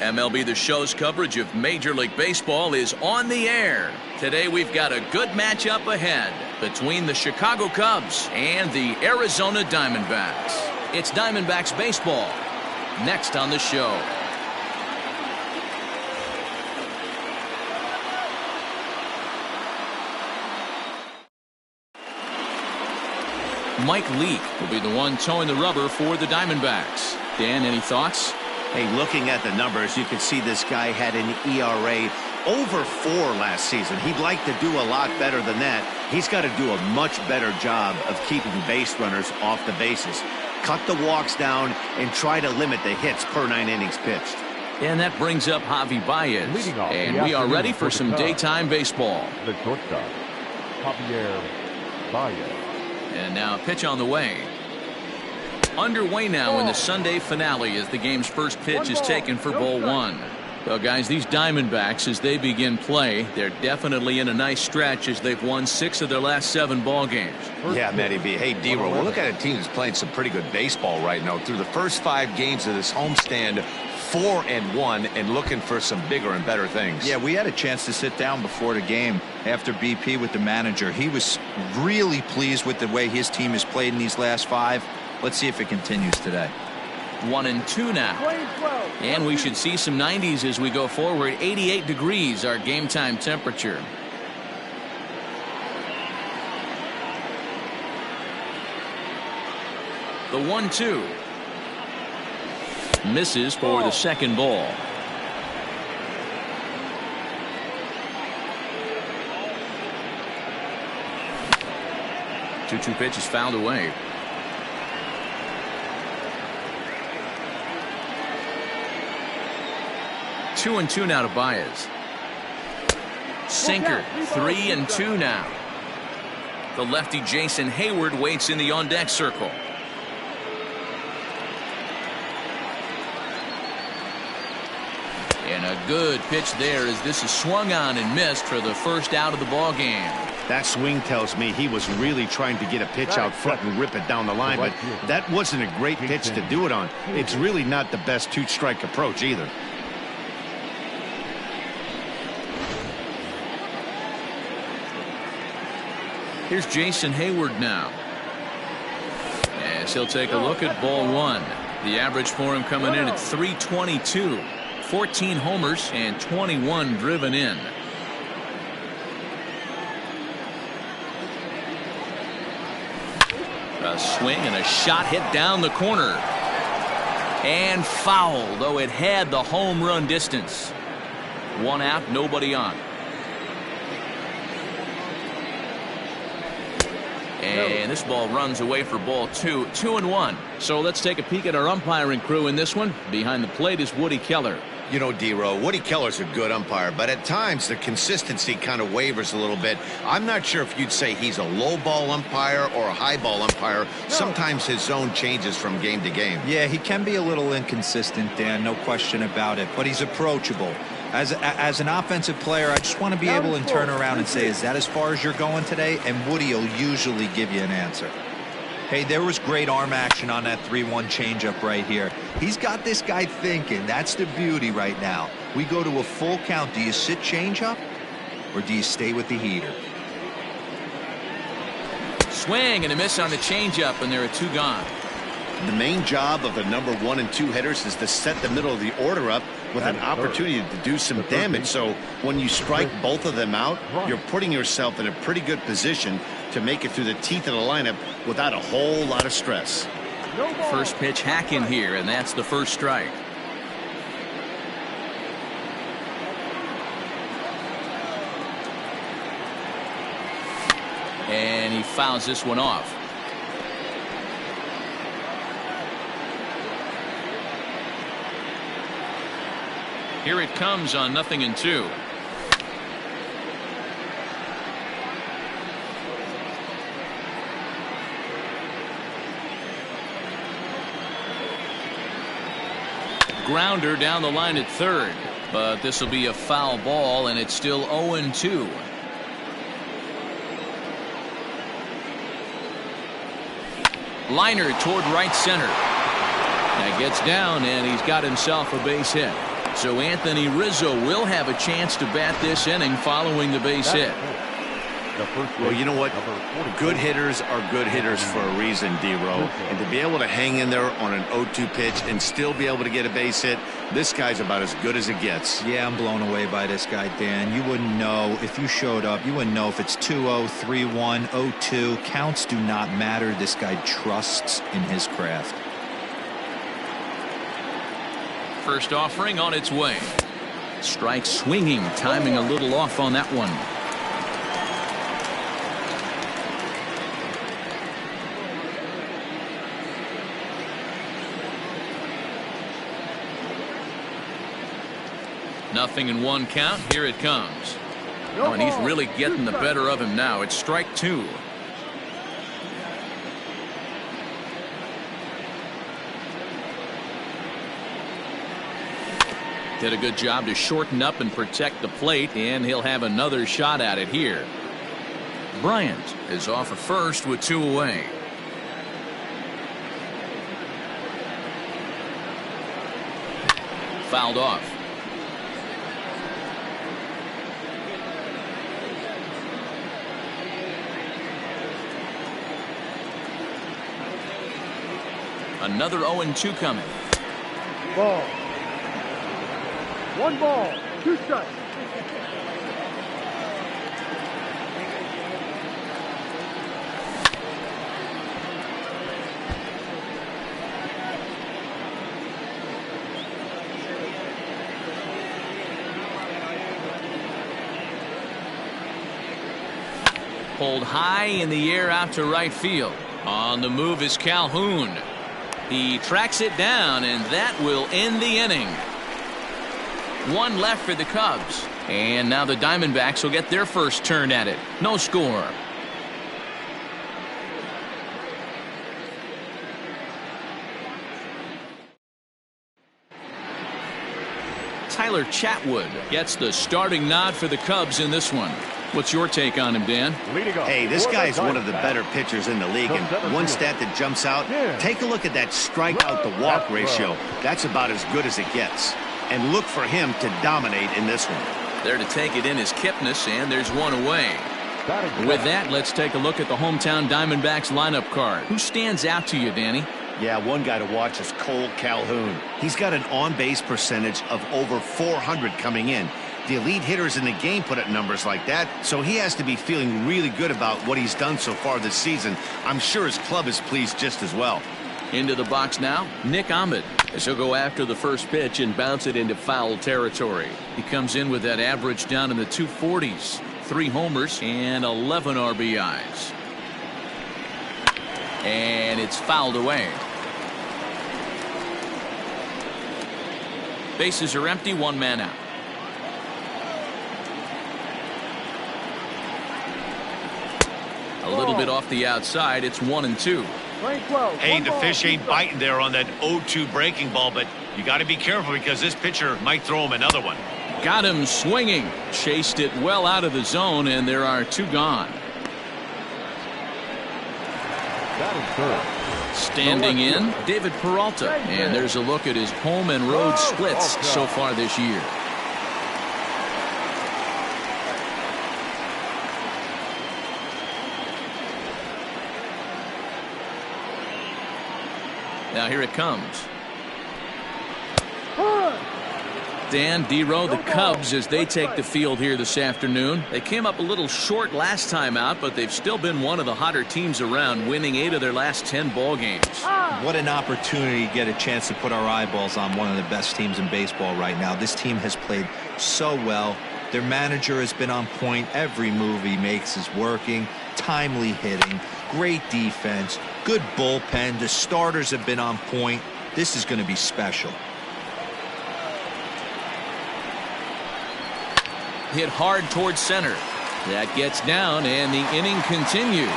MLB The Show's coverage of Major League Baseball is on the air. Today we've got a good matchup ahead between the Chicago Cubs and the Arizona Diamondbacks. It's Diamondbacks baseball next on the show. Mike Leake will be the one towing the rubber for the Diamondbacks. Dan, any thoughts? Hey, looking at the numbers, you can see this guy had an ERA over 4 last season. He'd like to do a lot better than that. He's got to do a much better job of keeping base runners off the bases. Cut the walks down and try to limit the hits per 9 innings pitched. And that brings up Javi Baez. And we are ready for some daytime baseball. The shortstop, Javier Baez. And now a pitch on the way. Underway now in the Sunday finale as the game's first pitch is taken for ball 1. Well, guys, these Diamondbacks, as they begin play, they're definitely in a nice stretch as they've won 6 of their last 7 ball games. Yeah, Matty B. Hey, D-Roll, we're looking at a team that's playing some pretty good baseball right now. Through the first 5 games of this homestand, 4-1, and looking for some bigger and better things. Yeah, we had a chance to sit down before the game after BP with the manager. He was really pleased with the way his team has played in these last 5. Let's see if it continues today. 1-2 now. And we should see some 90s as we go forward. 88 degrees our game time temperature. The 1-2. Misses for the second ball. Two pitch is fouled away. 2-2 now to Baez. Sinker. 3-2 now. The lefty Jason Hayward waits in the on-deck circle. And a good pitch there as this is swung on and missed for the first out of the ball game. That swing tells me he was really trying to get a pitch out front and rip it down the line, but that wasn't a great pitch to do it on. It's really not the best 2-strike approach either. Here's Jason Hayward now. As he'll take a look at ball 1. The average for him coming in at .322. 14 homers and 21 driven in. A swing and a shot hit down the corner. And foul, though it had the home run distance. 1 out, nobody on. And this ball runs away for ball 2. 2-1. So let's take a peek at our umpiring crew in this one. Behind the plate is Woody Keller. You know, D-Row, Woody Keller's a good umpire, but at times the consistency kind of wavers a little bit. I'm not sure if you'd say he's a low ball umpire or a high ball umpire. Sometimes his zone changes from game to game. Yeah, he can be a little inconsistent, Dan, no question about it, but he's approachable. As an offensive player, I just want to be able to turn around and say, is that as far as you're going today? And Woody will usually give you an answer. Hey, there was great arm action on that 3-1 changeup right here. He's got this guy thinking. That's the beauty right now. We go to a full count. Do you sit changeup or do you stay with the heater? Swing and a miss on the changeup, and there are 2 gone. The main job of the number 1 and 2 hitters is to set the middle of the order up with an opportunity to do some damage. So when you strike both of them out, you're putting yourself in a pretty good position to make it through the teeth of the lineup without a whole lot of stress. First pitch hack in here, and that's the first strike. And he fouls this one off. Here it comes on 0-2. Grounder down the line at third, but this will be a foul ball, and it's still 0-2. Liner toward right center. That gets down, and he's got himself a base hit. So Anthony Rizzo will have a chance to bat this inning following the base hit. Well, you know what? Good hitters are good hitters for a reason, D-Row. And to be able to hang in there on an 0-2 pitch and still be able to get a base hit, this guy's about as good as it gets. Yeah, I'm blown away by this guy, Dan. You wouldn't know if you showed up. You wouldn't know if it's 2-0, 3-1, 0-2. Counts do not matter. This guy trusts in his craft. First offering on its way. Strike swinging, timing a little off on that one. Nothing in one count. Here it comes. Oh, and he's really getting the better of him now. It's strike two. Did a good job to shorten up and protect the plate, and he'll have another shot at it here. Bryant is off at first with 2 away. Fouled off. Another 0-2 coming. Ball. 1 ball, 2 strikes. Pulled high in the air out to right field. On the move is Calhoun. He tracks it down, and that will end the inning. 1 left for the Cubs. And now the Diamondbacks will get their first turn at it. No score. Tyler Chatwood gets the starting nod for the Cubs in this one. What's your take on him, Dan? Hey, this guy's one of the better pitchers in the league, and one stat that jumps out, take a look at that strikeout to walk ratio. That's about as good as it gets. And look for him to dominate in this one. There to take it in is Kipnis, and there's 1 away. With that, let's take a look at the hometown Diamondbacks lineup card. Who stands out to you, Danny? Yeah, one guy to watch is Cole Calhoun. He's got an on-base percentage of over 400 coming in. The elite hitters in the game put up numbers like that, so he has to be feeling really good about what he's done so far this season. I'm sure his club is pleased just as well. Into the box now, Nick Ahmed, as he'll go after the first pitch and bounce it into foul territory. He comes in with that average down in the 240s, 3 homers and 11 RBIs. And it's fouled away. Bases are empty, 1 man out. A little bit off the outside. It's 1-2. Hey, the fish ain't biting there on that 0-2 breaking ball, but you got to be careful because this pitcher might throw him another one. Got him swinging. Chased it well out of the zone, and there are 2 gone. Standing in, David Peralta. And there's a look at his home and road splits so far this year. Now here it comes. Dan, D-Row, the Cubs, as they take the field here this afternoon. They came up a little short last time out, but they've still been one of the hotter teams around, winning 8 of their last 10 ball games. What an opportunity to get a chance to put our eyeballs on one of the best teams in baseball right now. This team has played so well. Their manager has been on point. Every move he makes is working. Timely hitting. Great defense. Good bullpen. The starters have been on point. This is going to be special. Hit hard towards center. That gets down, and the inning continues.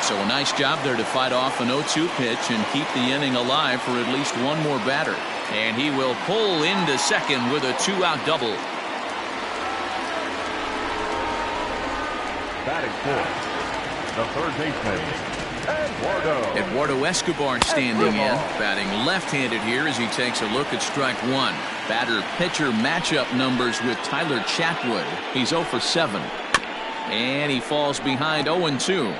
So a nice job there to fight off an 0-2 pitch and keep the inning alive for at least 1 more batter. And he will pull into second with a 2-out double. Batting 4th, the third baseman, Eduardo Escobar standing in, batting left-handed here as he takes a look at strike one. Batter-pitcher matchup numbers with Tyler Chatwood. He's 0 for 7. And he falls behind 0-2.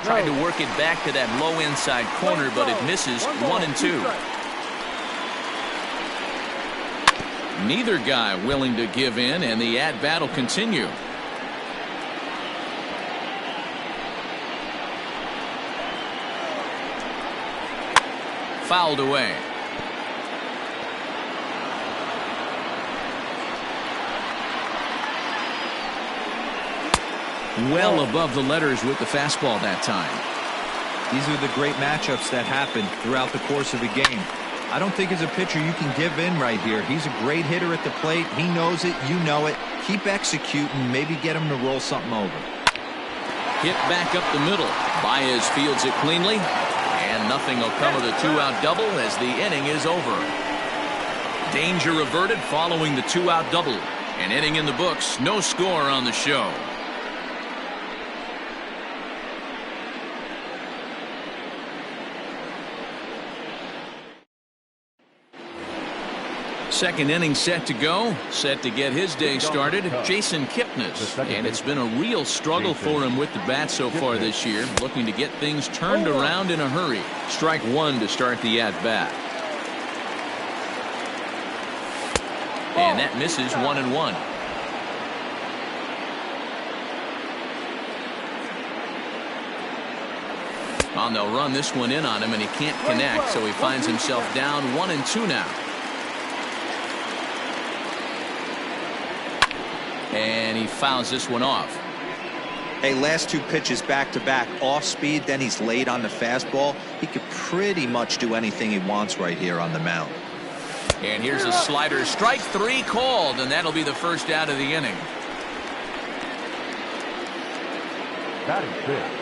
Tried to work it back to that low inside corner, but it misses. 1-2. Neither guy willing to give in, and the at-bat will continue. Fouled away. Well above the letters with the fastball that time. These are the great matchups that happen throughout the course of a game. I don't think as a pitcher you can give in right here. He's a great hitter at the plate. He knows it. You know it. Keep executing. Maybe get him to roll something over. Hit back up the middle. Baez fields it cleanly. And nothing will come of the two-out double as the inning is over. Danger averted following the two-out double. An inning in the books. No score on the show. Second inning set to go. Set to get his day started. Jason Kipnis. And it's been a real struggle for him with the bat so far this year. Looking to get things turned around in a hurry. Strike one to start the at-bat. And that misses. 1-1. Well, they'll run this one in on him, and he can't connect, so he finds himself down 1-2 now. And he fouls this one off. Hey, last two pitches back-to-back off speed, then he's late on the fastball. He could pretty much do anything he wants right here on the mound. And here's a slider. Strike three called, and that'll be the first out of the inning.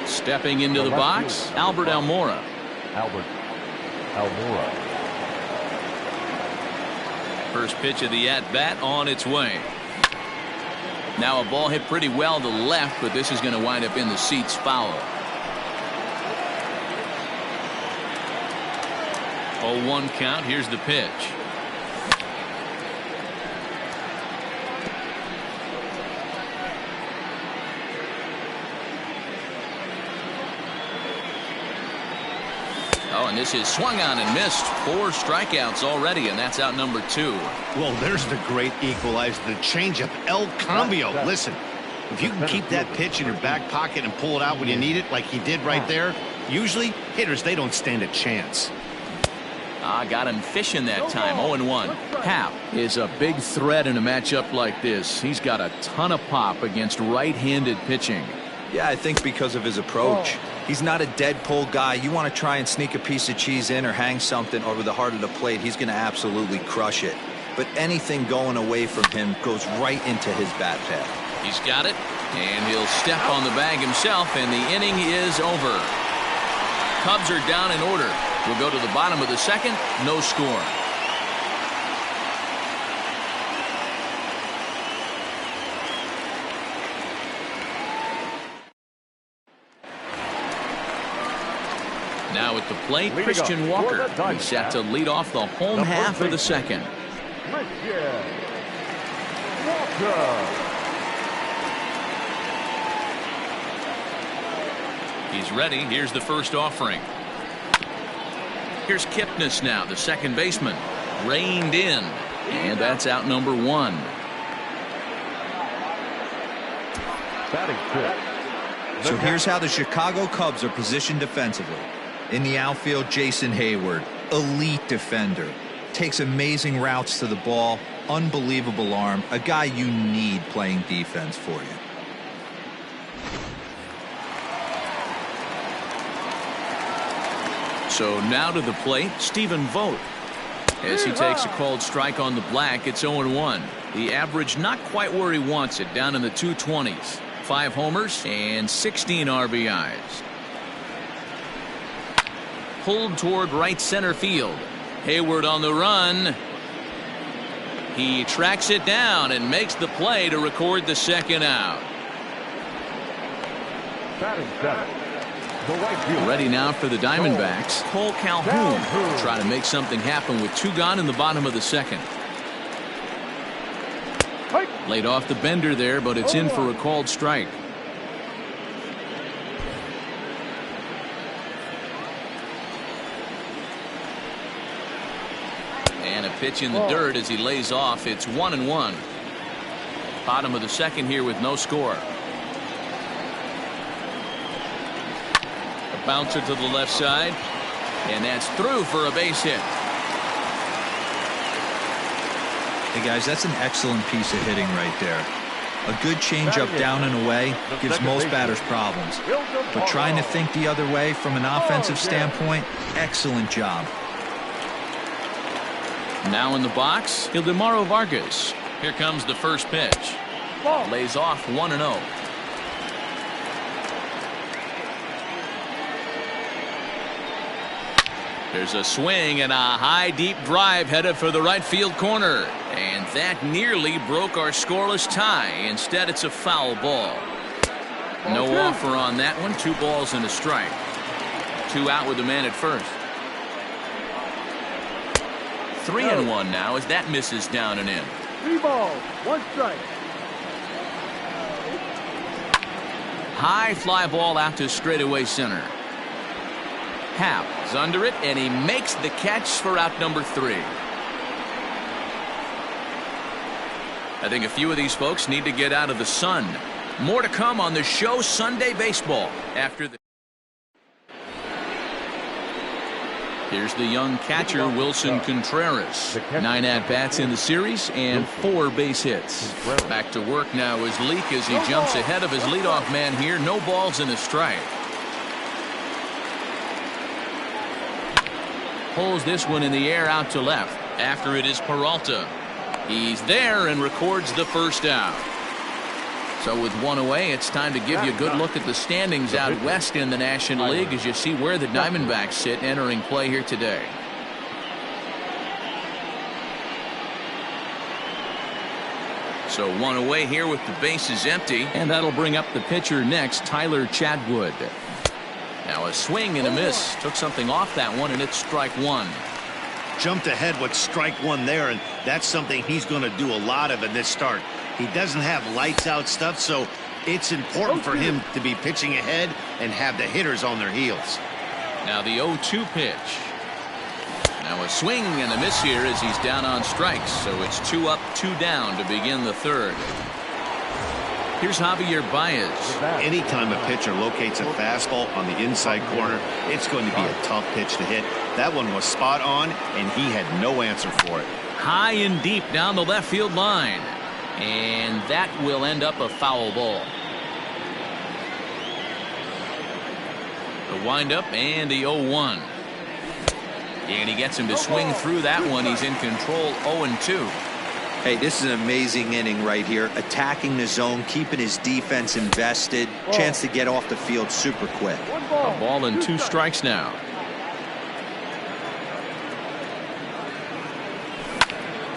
Stepping into the box, Albert Almora. First pitch of the at-bat on its way. Now a ball hit pretty well to left, but this is going to wind up in the seats foul. 0-1 count. Here's the pitch. Oh, and this is swung on and missed. 4 strikeouts already, and that's out number 2. Well, there's the great equalizer, the changeup, El Cambio. Listen, if you can keep that pitch in your back pocket and pull it out when you need it, like he did right there, usually hitters, they don't stand a chance. Got him fishing that time. 0-1. Happ is a big threat in a matchup like this. He's got a ton of pop against right-handed pitching. Yeah, I think because of his approach. He's not a dead pull guy. You want to try and sneak a piece of cheese in or hang something over the heart of the plate, he's going to absolutely crush it. But anything going away from him goes right into his bat path. He's got it, and he'll step on the bag himself, and the inning is over. Cubs are down in order. We'll go to the bottom of the second. No score. Now at the plate, Christian Walker. He's set to lead off the home half of the second. He's ready. Here's the first offering. Here's Kipnis now, the second baseman. Reined in. And that's out number 1. So here's how the Chicago Cubs are positioned defensively. In the outfield, Jason Hayward, elite defender. Takes amazing routes to the ball, unbelievable arm, a guy you need playing defense for you. So now to the plate, Stephen Vogt. As he takes a called strike on the black, it's 0-1. The average not quite where he wants it, down in the 220s. 5 homers and 16 RBIs. Pulled toward right center field. Hayward on the run. He tracks it down and makes the play to record the second out. Batting seven, the right fielder. Ready now for the Diamondbacks. Cole Calhoun trying to make something happen with 2 gone in the bottom of the second. Laid off the bender there, but it's in for a called strike. And a pitch in the dirt as he lays off. It's 1-1. Bottom of the second here with no score. A bouncer to the left side, and that's through for a base hit. Hey guys, that's an excellent piece of hitting right there. A good changeup down and away gives most batters problems, but trying to think the other way from an offensive standpoint, excellent job. Now in the box, Ildemaro Vargas. Here comes the first pitch. Lays off 1-0. There's a swing and a high deep drive headed for the right field corner. And that nearly broke our scoreless tie. Instead, it's a foul ball. No offer on that one. 2 balls and a strike. 2 out with the man at first. 3-1 now as that misses down and in. 3 balls, 1 strike. High fly ball out to straightaway center. Happ is under it, and he makes the catch for out number 3. I think a few of these folks need to get out of the sun. More to come on the show Sunday Baseball after the. Here's the young catcher, Wilson Contreras. 9 at-bats in the series and 4 base hits. Back to work now is Leake as he jumps ahead of his leadoff man here. No balls and a strike. Pulls this one in the air out to left. After it is Peralta. He's there and records the first out. So with 1 away, it's time to give you a good look at the standings out west in the National League as you see where the Diamondbacks sit entering play here today. So 1 away here with the bases empty, and that'll bring up the pitcher next, Tyler Chatwood. Now a swing and a miss. Took something off that one, and it's strike 1. Jumped ahead with strike 1 there, and that's something he's going to do a lot of in this start. He doesn't have lights out stuff, so it's important for him to be pitching ahead and have the hitters on their heels. Now the 0-2 pitch. Now a swing and a miss here as he's down on strikes. So it's 2 up, 2 down to begin the third. Here's Javier Baez. Anytime a pitcher locates a fastball on the inside corner, it's going to be a tough pitch to hit. That one was spot on, and he had no answer for it. High and deep down the left field line. And that will end up a foul ball. The windup and the 0-1. And he gets him to swing through that one. He's in control 0-2. Hey, this is an amazing inning right here. Attacking the zone, keeping his defense invested. Chance to get off the field super quick. A ball and 2 strikes now.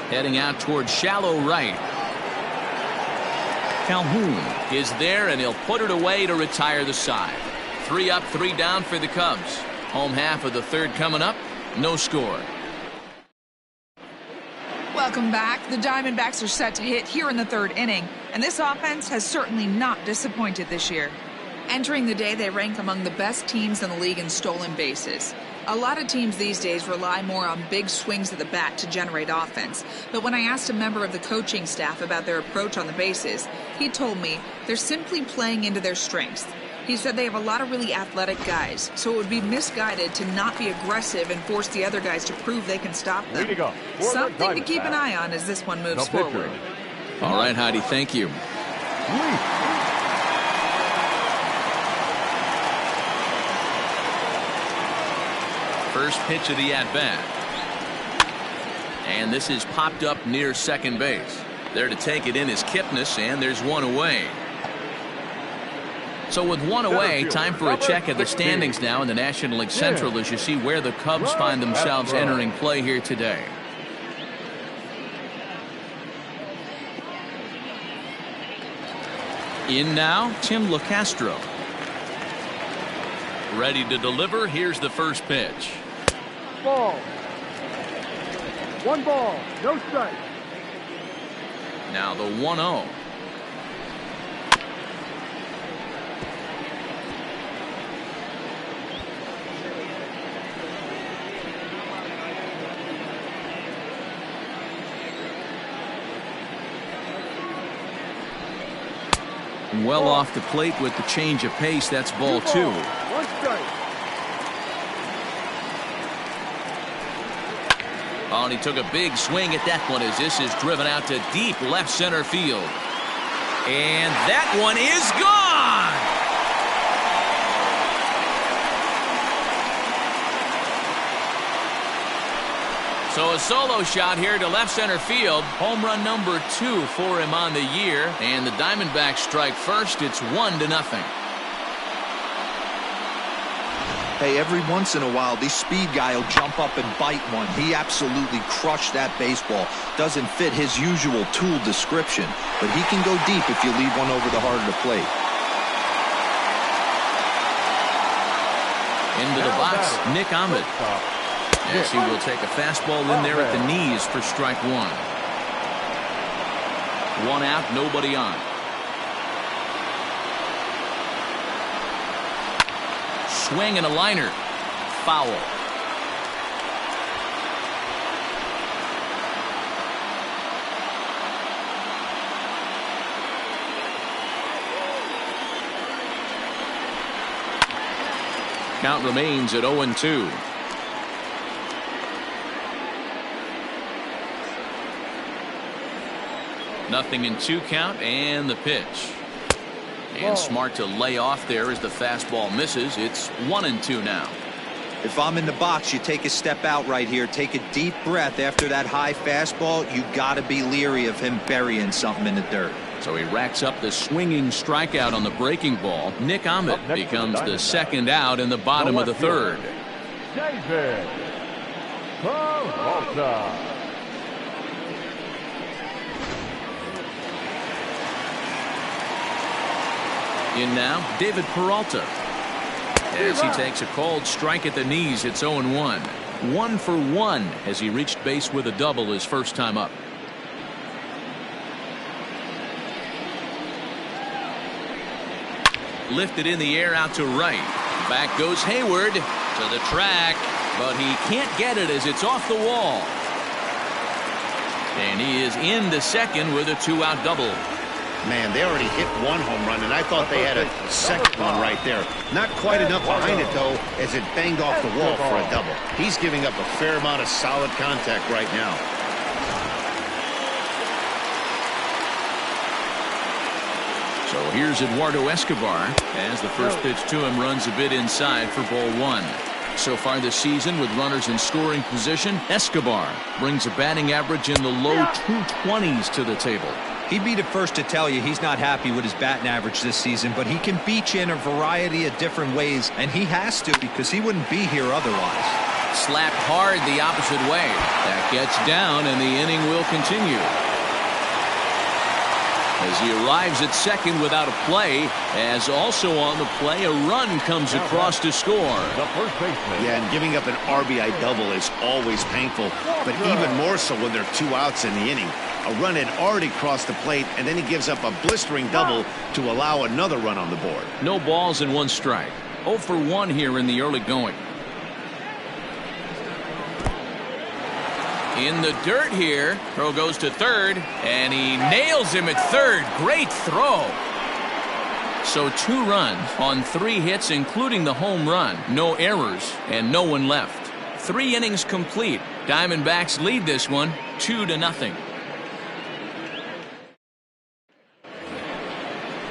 Heading out towards shallow right. Calhoun is there, and he'll put it away to retire the side. 3 up, 3 down for the Cubs. Home half of the third coming up. No score. Welcome back. The Diamondbacks are set to hit here in the 3rd inning, and this offense has certainly not disappointed this year. Entering the day, they rank among the best teams in the league in stolen bases. A lot of teams these days rely more on big swings of the bat to generate offense. But when I asked a member of the coaching staff about their approach on the bases, he told me they're simply playing into their strengths. He said they have a lot of really athletic guys, so it would be misguided to not be aggressive and force the other guys to prove they can stop them. Something to keep an eye on as this one moves forward. All right, Heidi, thank you. First pitch of the at-bat. And this is popped up near second base. There to take it in is Kipnis, and there's 1 away. So with 1 away, time for a check of the standings now in the National League Central as you see where the Cubs find themselves entering play here today. In now, Tim LaCastro. Ready to deliver. Here's the first pitch. Ball. 1 ball, no strike. Now the 1-0. Well off the plate with the change of pace. That's ball 2. 1 strike. Oh, and he took a big swing at that one as this is driven out to deep left center field. And that one is gone! So a solo shot here to left center field. Home run number 2 for him on the year. And the Diamondbacks strike first. It's 1-0. Hey, every once in a while, this speed guy will jump up and bite one. He absolutely crushed that baseball. Doesn't fit his usual tool description, but he can go deep if you leave one over the heart of the plate. Into the box, Nick Ahmed. Yes, he will take a fastball in there at the knees for strike 1. 1 out, nobody on. Swing and a liner. Foul. Count remains at 0-2. Nothing in 2 count, and the pitch. And smart to lay off there as the fastball misses. It's 1-2 now. If I'm in the box, you take a step out right here. Take a deep breath after that high fastball. You got to be leery of him burying something in the dirt. So he racks up the swinging strikeout on the breaking ball. Nick Ahmed becomes the second out in the bottom of the 3rd. David Peralta. In now, David Peralta. As he takes a called strike at the knees, it's 0-1. 1 for 1 as he reached base with a double his first time up. Lifted in the air out to right. Back goes Hayward to the track, but he can't get it as it's off the wall. And he is into second with a 2-out double. Man, they already hit 1 home run, and I thought they had a second one right there. Not quite enough behind it, though, as it banged off the wall for a double. He's giving up a fair amount of solid contact right now. So here's Eduardo Escobar as the first pitch to him runs a bit inside for ball 1. So far this season with runners in scoring position, Escobar brings a batting average in the low 220s to the table. He'd be the first to tell you he's not happy with his batting average this season, but he can beat you in a variety of different ways, and he has to because he wouldn't be here otherwise. Slapped hard the opposite way. That gets down, and the inning will continue. As he arrives at second without a play, as also on the play, a run comes across to score. The first baseman. Yeah, and giving up an RBI double is always painful, but even more so when there are 2 outs in the inning. A run had already crossed the plate, and then he gives up a blistering double to allow another run on the board. No balls and 1 strike. 0 for 1 here in the early going. In the dirt here. Throw goes to third, and he nails him at third. Great throw. So 2 runs on 3 hits, including the home run. No errors, and no one left. 3 innings complete. Diamondbacks lead this one 2-0.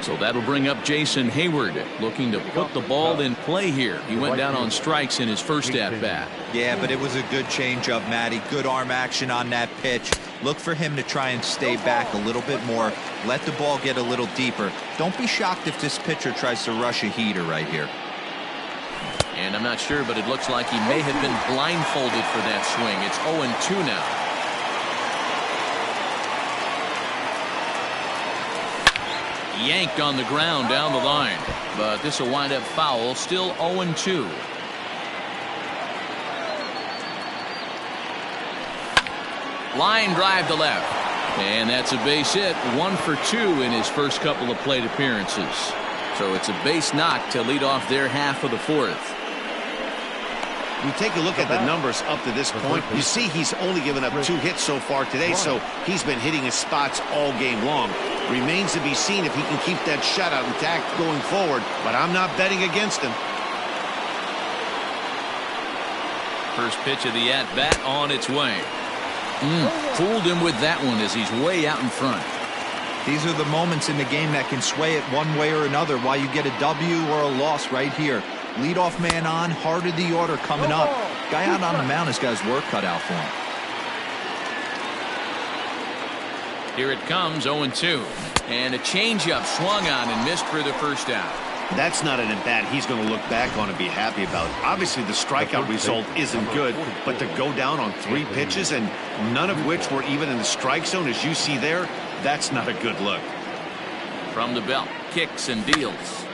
So that'll bring up Jason Hayward, looking to put the ball in play here. He went down on strikes in his first at-bat. Yeah, but it was a good changeup, Matty. Good arm action on that pitch. Look for him to try and stay back a little bit more. Let the ball get a little deeper. Don't be shocked if this pitcher tries to rush a heater right here. And I'm not sure, but it looks like he may have been blindfolded for that swing. It's 0-2 now. Yanked on the ground down the line. But this will wind up foul. Still 0-2. Line drive to left. And that's a base hit. 1 for 2 in his first couple of plate appearances. So it's a base knock to lead off their half of the fourth. You take a look at the numbers up to this point, you see he's only given up 2 hits so far today, so he's been hitting his spots all game long. Remains to be seen if he can keep that shutout intact going forward, but I'm not betting against him. First pitch of the at-bat on its way. Fooled him with that one as he's way out in front. These are the moments in the game that can sway it one way or another, why you get a W or a loss right here. Leadoff man on, heart of the order coming up. Guy out on the mound has got his work cut out for him. Here it comes, 0-2. And a changeup swung on and missed for the first out. That's not an at-bat he's going to look back on and be happy about. Obviously, the strikeout result isn't good, but to go down on 3 pitches and none of which were even in the strike zone, as you see there, that's not a good look. From the belt, kicks and deals.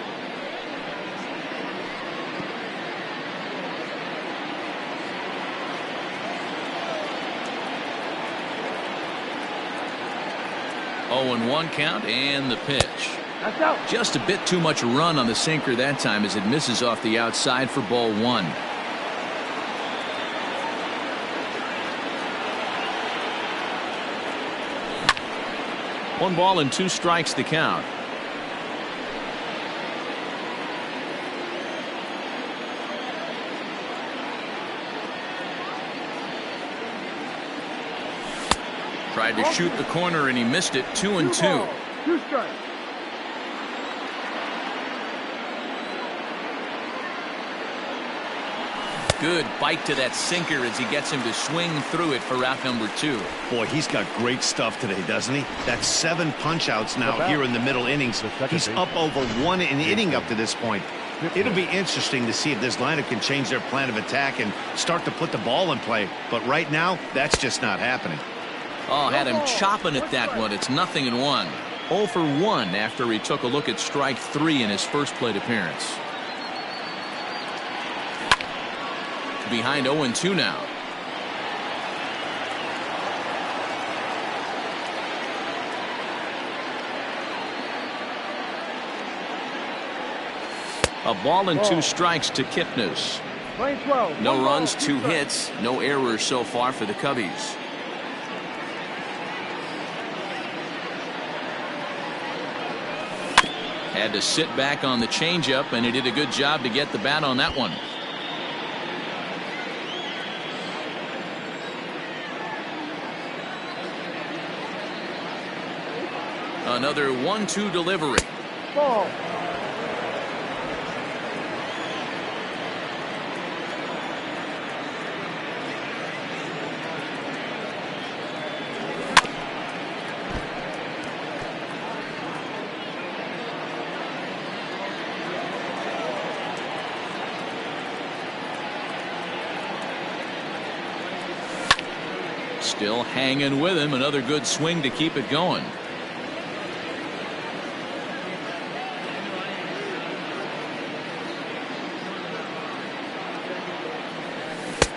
Oh, 1 count and the pitch. That's out. Just a bit too much run on the sinker that time as it misses off the outside for ball 1. One ball and 2 strikes to count. Tried to shoot the corner and he missed it. 2-2. 2 strikes. Good bite to that sinker as he gets him to swing through it for route number 2. Boy, he's got great stuff today, doesn't he? That's 7 punch-outs now here in the middle innings. He's up over 1 an inning up to this point. It'll be interesting to see if this lineup can change their plan of attack and start to put the ball in play. But right now, that's just not happening. Oh, had him chopping at that one. It's 0-1. 0 for 1 after he took a look at strike 3 in his first plate appearance. Behind 0-2 now. A ball and 2 strikes to Kipnis. Lane 12. No 1 runs, ball, 2 strikes. hits, no errors so far for the Cubbies. Had to sit back on the changeup, and he did a good job to get the bat on that one. Another 1-2 delivery. Ball. Still hanging with him. Another good swing to keep it going.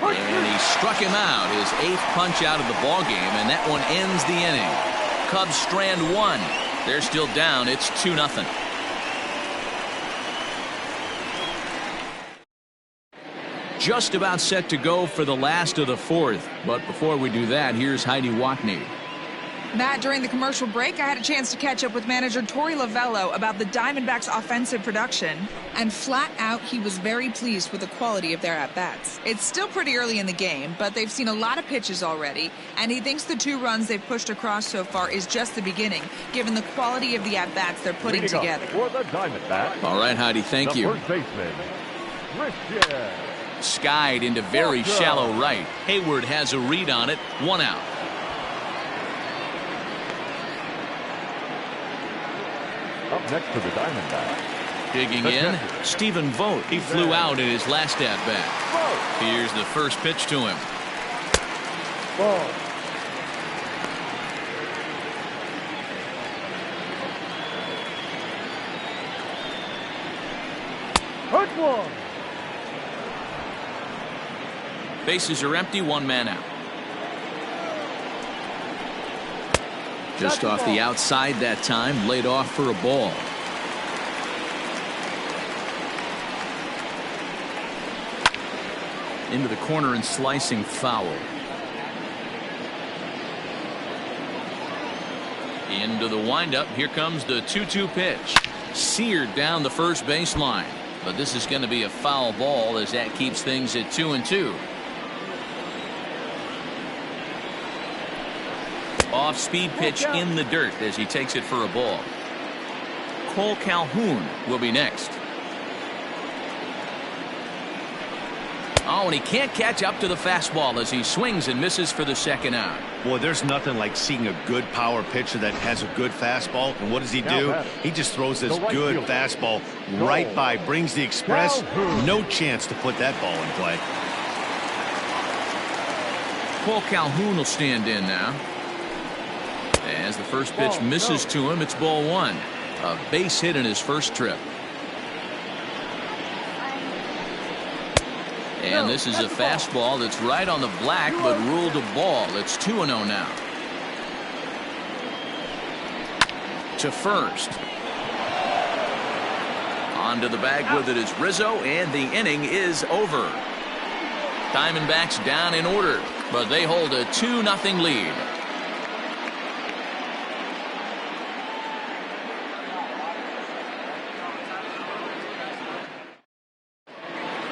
And he struck him out, his 8th punch out of the ball game, and that one ends the inning. Cubs strand 1. They're still down. It's 2-0. Just about set to go for the last of the 4th. But before we do that, here's Heidi Watney. Matt, during the commercial break, I had a chance to catch up with manager Torey Lovello about the Diamondbacks' offensive production, and flat out, he was very pleased with the quality of their at-bats. It's still pretty early in the game, but they've seen a lot of pitches already, and he thinks the 2 runs they've pushed across so far is just the beginning, given the quality of the at-bats they're putting together. For the Diamondbacks. All right, Heidi, thank the you. First baseman, Christian. Skied into very shallow right. Hayward has a read on it. 1 out. Up next to the Diamondbacks. Digging in, Stephen Vogt. He flew out in his last at-bat. Here's the first pitch to him. Ball. Hurt one. Bases are empty, one man out. Just off the outside that time, laid off for a ball. Into the corner and slicing foul. Into the windup. Here comes the 2-2 pitch. Seared down the first baseline. But this is going to be a foul ball as that keeps things at 2-2. Off-speed pitch in the dirt as he takes it for a ball. Cole Calhoun will be next. Oh, and he can't catch up to the fastball as he swings and misses for the second out. Boy, there's nothing like seeing a good power pitcher that has a good fastball. And what does he do? He just throws this good fastball right by, brings the express. No chance to put that ball in play. Cole Calhoun will stand in now. As the first pitch misses to him, it's ball one. A base hit in his first trip. And this is a fastball that's right on the black, but ruled a ball. It's 2-0 now. To first. Onto the bag with it is Rizzo, and the inning is over. Diamondbacks down in order, but they hold a 2-0 lead.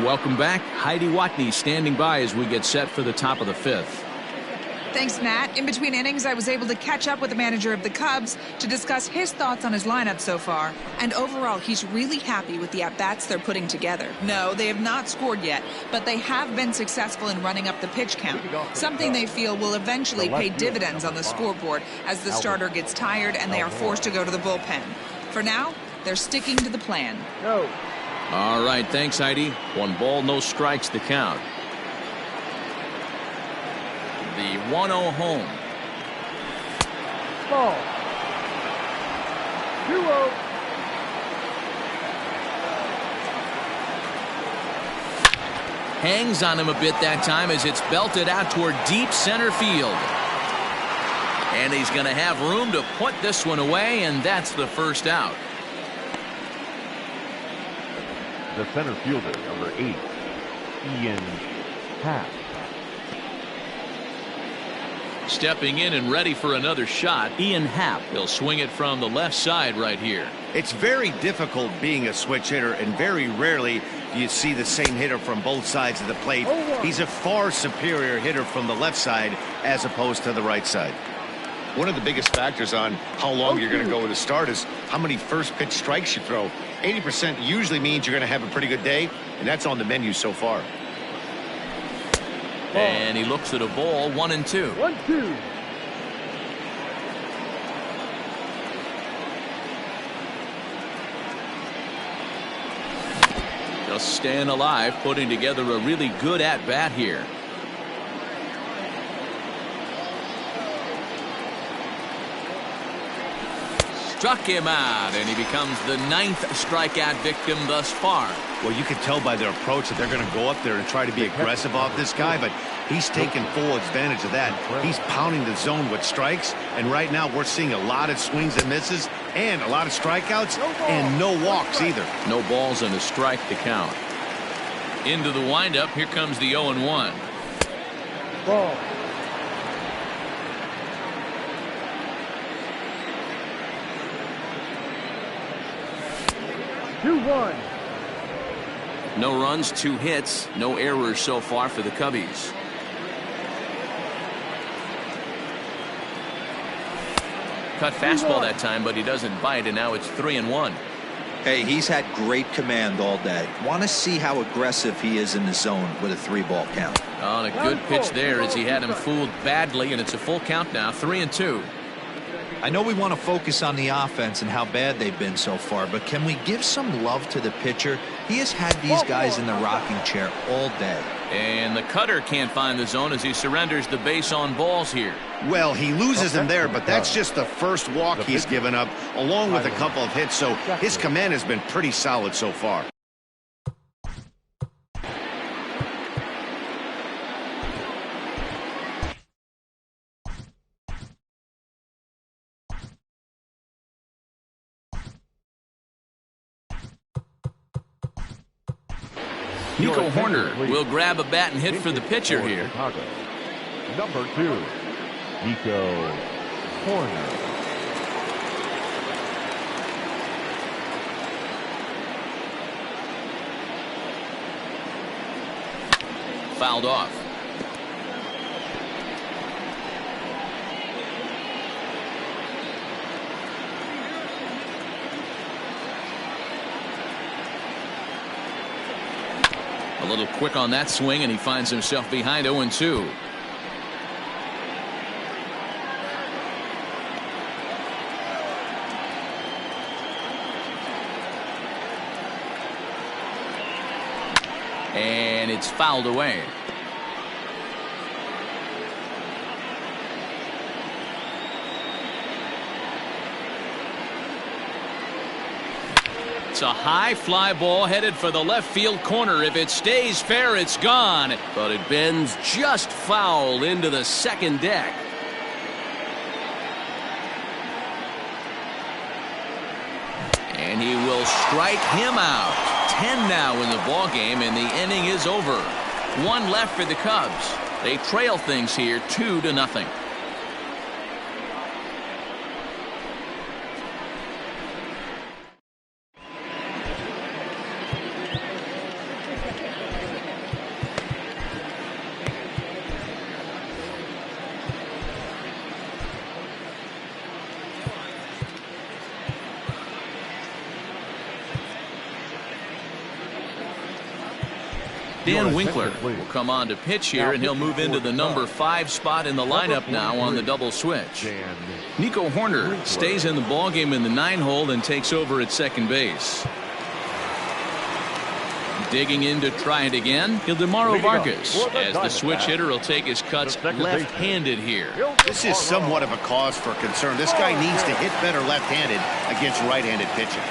Welcome back. Heidi Watney standing by as we get set for the top of the fifth. Thanks, Matt. In between innings, I was able to catch up with the manager of the Cubs to discuss his thoughts on his lineup so far. And overall, he's really happy with the at-bats they're putting together. No, they have not scored yet, but they have been successful in running up the pitch count, something they feel will eventually pay dividends on the scoreboard as the starter gets tired and they are forced to go to the bullpen. For now, they're sticking to the plan. No. All right, thanks, Heidi. 1 ball, no strikes to count. The 1-0 home. Ball. 2-0. Hangs on him a bit that time as it's belted out toward deep center field. And he's going to have room to put this one away, and that's the first out. The center fielder, number 8, Ian Happ. Stepping in and ready for another shot, Ian Happ. He'll swing it from the left side right here. It's very difficult being a switch hitter, and very rarely do you see the same hitter from both sides of the plate. He's a far superior hitter from the left side as opposed to the right side. One of the biggest factors on how long you're going to go with a start is how many first pitch strikes you throw. 80% usually means you're going to have a pretty good day, and that's on the menu so far. And he looks at a ball, 1-2. 1-2. Just staying alive, putting together a really good at-bat here. Struck him out, and he becomes the 9th strikeout victim thus far. Well, you can tell by their approach that they're going to go up there and try to be aggressive off this guy, but he's taking full advantage of that. He's pounding the zone with strikes, and right now we're seeing a lot of swings and misses and a lot of strikeouts and no walks either. No balls and a strike to count. Into the windup, here comes the 0-1. Ball. No runs, 2 hits, no errors so far for the Cubbies. Cut fastball that time, but he doesn't bite, and now it's 3-1. Hey, he's had great command all day. Want to see how aggressive he is in the zone with a 3-ball count. On a good pitch there as he had him fooled badly, and it's a full count now, 3-2. I know we want to focus on the offense and how bad they've been so far, but can we give some love to the pitcher? He has had these guys in the rocking chair all day. And the cutter can't find the zone as he surrenders the base on balls here. Well, he loses them there, but that's just the first walk he's given up, along with a couple of hits, so his command has been pretty solid so far. Nico Horner will grab a bat and hit for the pitcher here. Chicago. Number 2, Nico Horner. Fouled off. A little quick on that swing, and he finds himself behind 0-2. And it's fouled away. It's a high fly ball headed for the left field corner. If it stays fair, it's gone. But it bends just foul into the second deck. And he will strike him out. 10 now in the ball game, and the inning is over. 1 left for the Cubs. They trail things here 2-0. Dan Winkler will come on to pitch here, and he'll move into the number 5 spot in the lineup now on the double switch. Nico Horner stays in the ballgame in the 9-hole and takes over at second base. Digging in to try it again, Ildemaro Vargas, as the switch hitter will take his cuts left-handed here. This is somewhat of a cause for concern. This guy needs to hit better left-handed against right-handed pitching.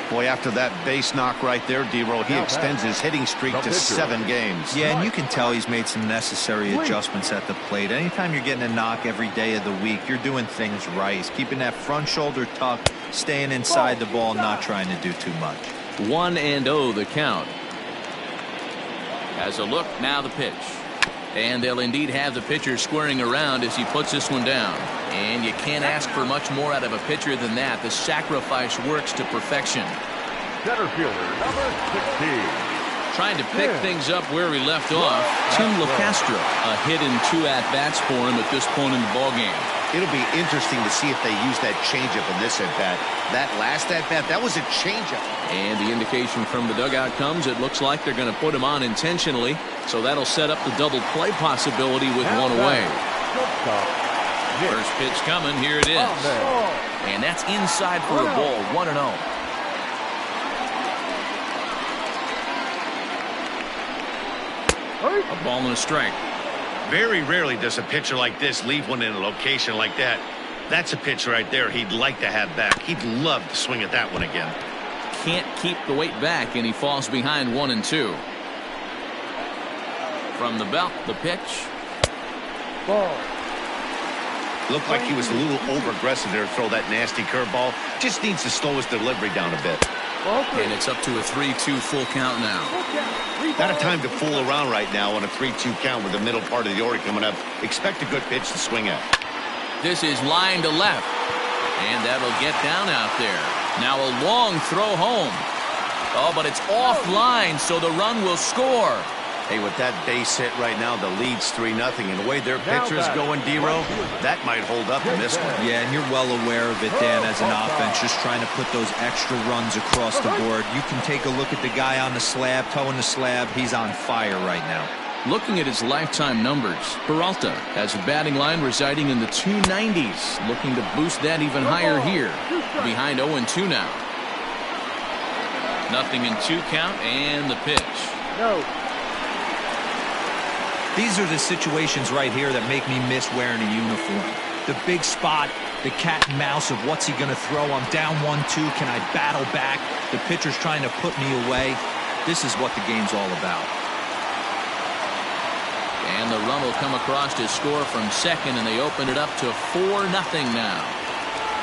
Boy, after that base knock right there, D-Roll, he extends his hitting streak to 7 games. Yeah, and you can tell he's made some necessary adjustments at the plate. Anytime you're getting a knock every day of the week, you're doing things right. He's keeping that front shoulder tucked, staying inside the ball, not trying to do too much. 1-0 the count. As a look, now the pitch. And they'll indeed have the pitcher squaring around as he puts this one down. And you can't ask for much more out of a pitcher than that. The sacrifice works to perfection. Center fielder, number 16. Trying to pick things up where he left off. Tim LaCastro, a hit in 2 at-bats for him at this point in the ballgame. It'll be interesting to see if they use that changeup in this at-bat. That last at-bat, that was a changeup. And the indication from the dugout comes, it looks like they're going to put him on intentionally. So that'll set up the double play possibility with 1 away. First pitch coming, here it is. And that's inside for a ball, 1-0. A ball and a strike. Very rarely does a pitcher like this leave one in a location like that. That's a pitch right there he'd like to have back. He'd love to swing at that one again. Can't keep the weight back, and he falls behind 1-2. From the belt, the pitch. Ball. Looked like he was a little over-aggressive there to throw that nasty curveball. Just needs to slow his delivery down a bit. And it's up to a 3-2 full count now. Not a time to fool around right now on a 3-2 count with the middle part of the order coming up. Expect a good pitch to swing at. This is line to left. And that'll get down out there. Now a long throw home. Oh, but it's offline, so the run will score. Hey, with that base hit right now, the lead's 3-0. And the way their pitcher's going, D-Row, that might hold up in this one. Yeah, and you're well aware of it, Dan, as an offense, just trying to put those extra runs across the board. You can take a look at the guy on the slab, toeing the slab. He's on fire right now. Looking at his lifetime numbers, Peralta has a batting line residing in the 290s, looking to boost that even higher here. Behind 0-2 now. Nothing in 2 count, and the pitch. No. These are the situations right here that make me miss wearing a uniform. The big spot, the cat and mouse of what's he going to throw. I'm down 1-2. Can I battle back? The pitcher's trying to put me away. This is what the game's all about. And the run will come across to score from second, and they open it up to 4-0 now.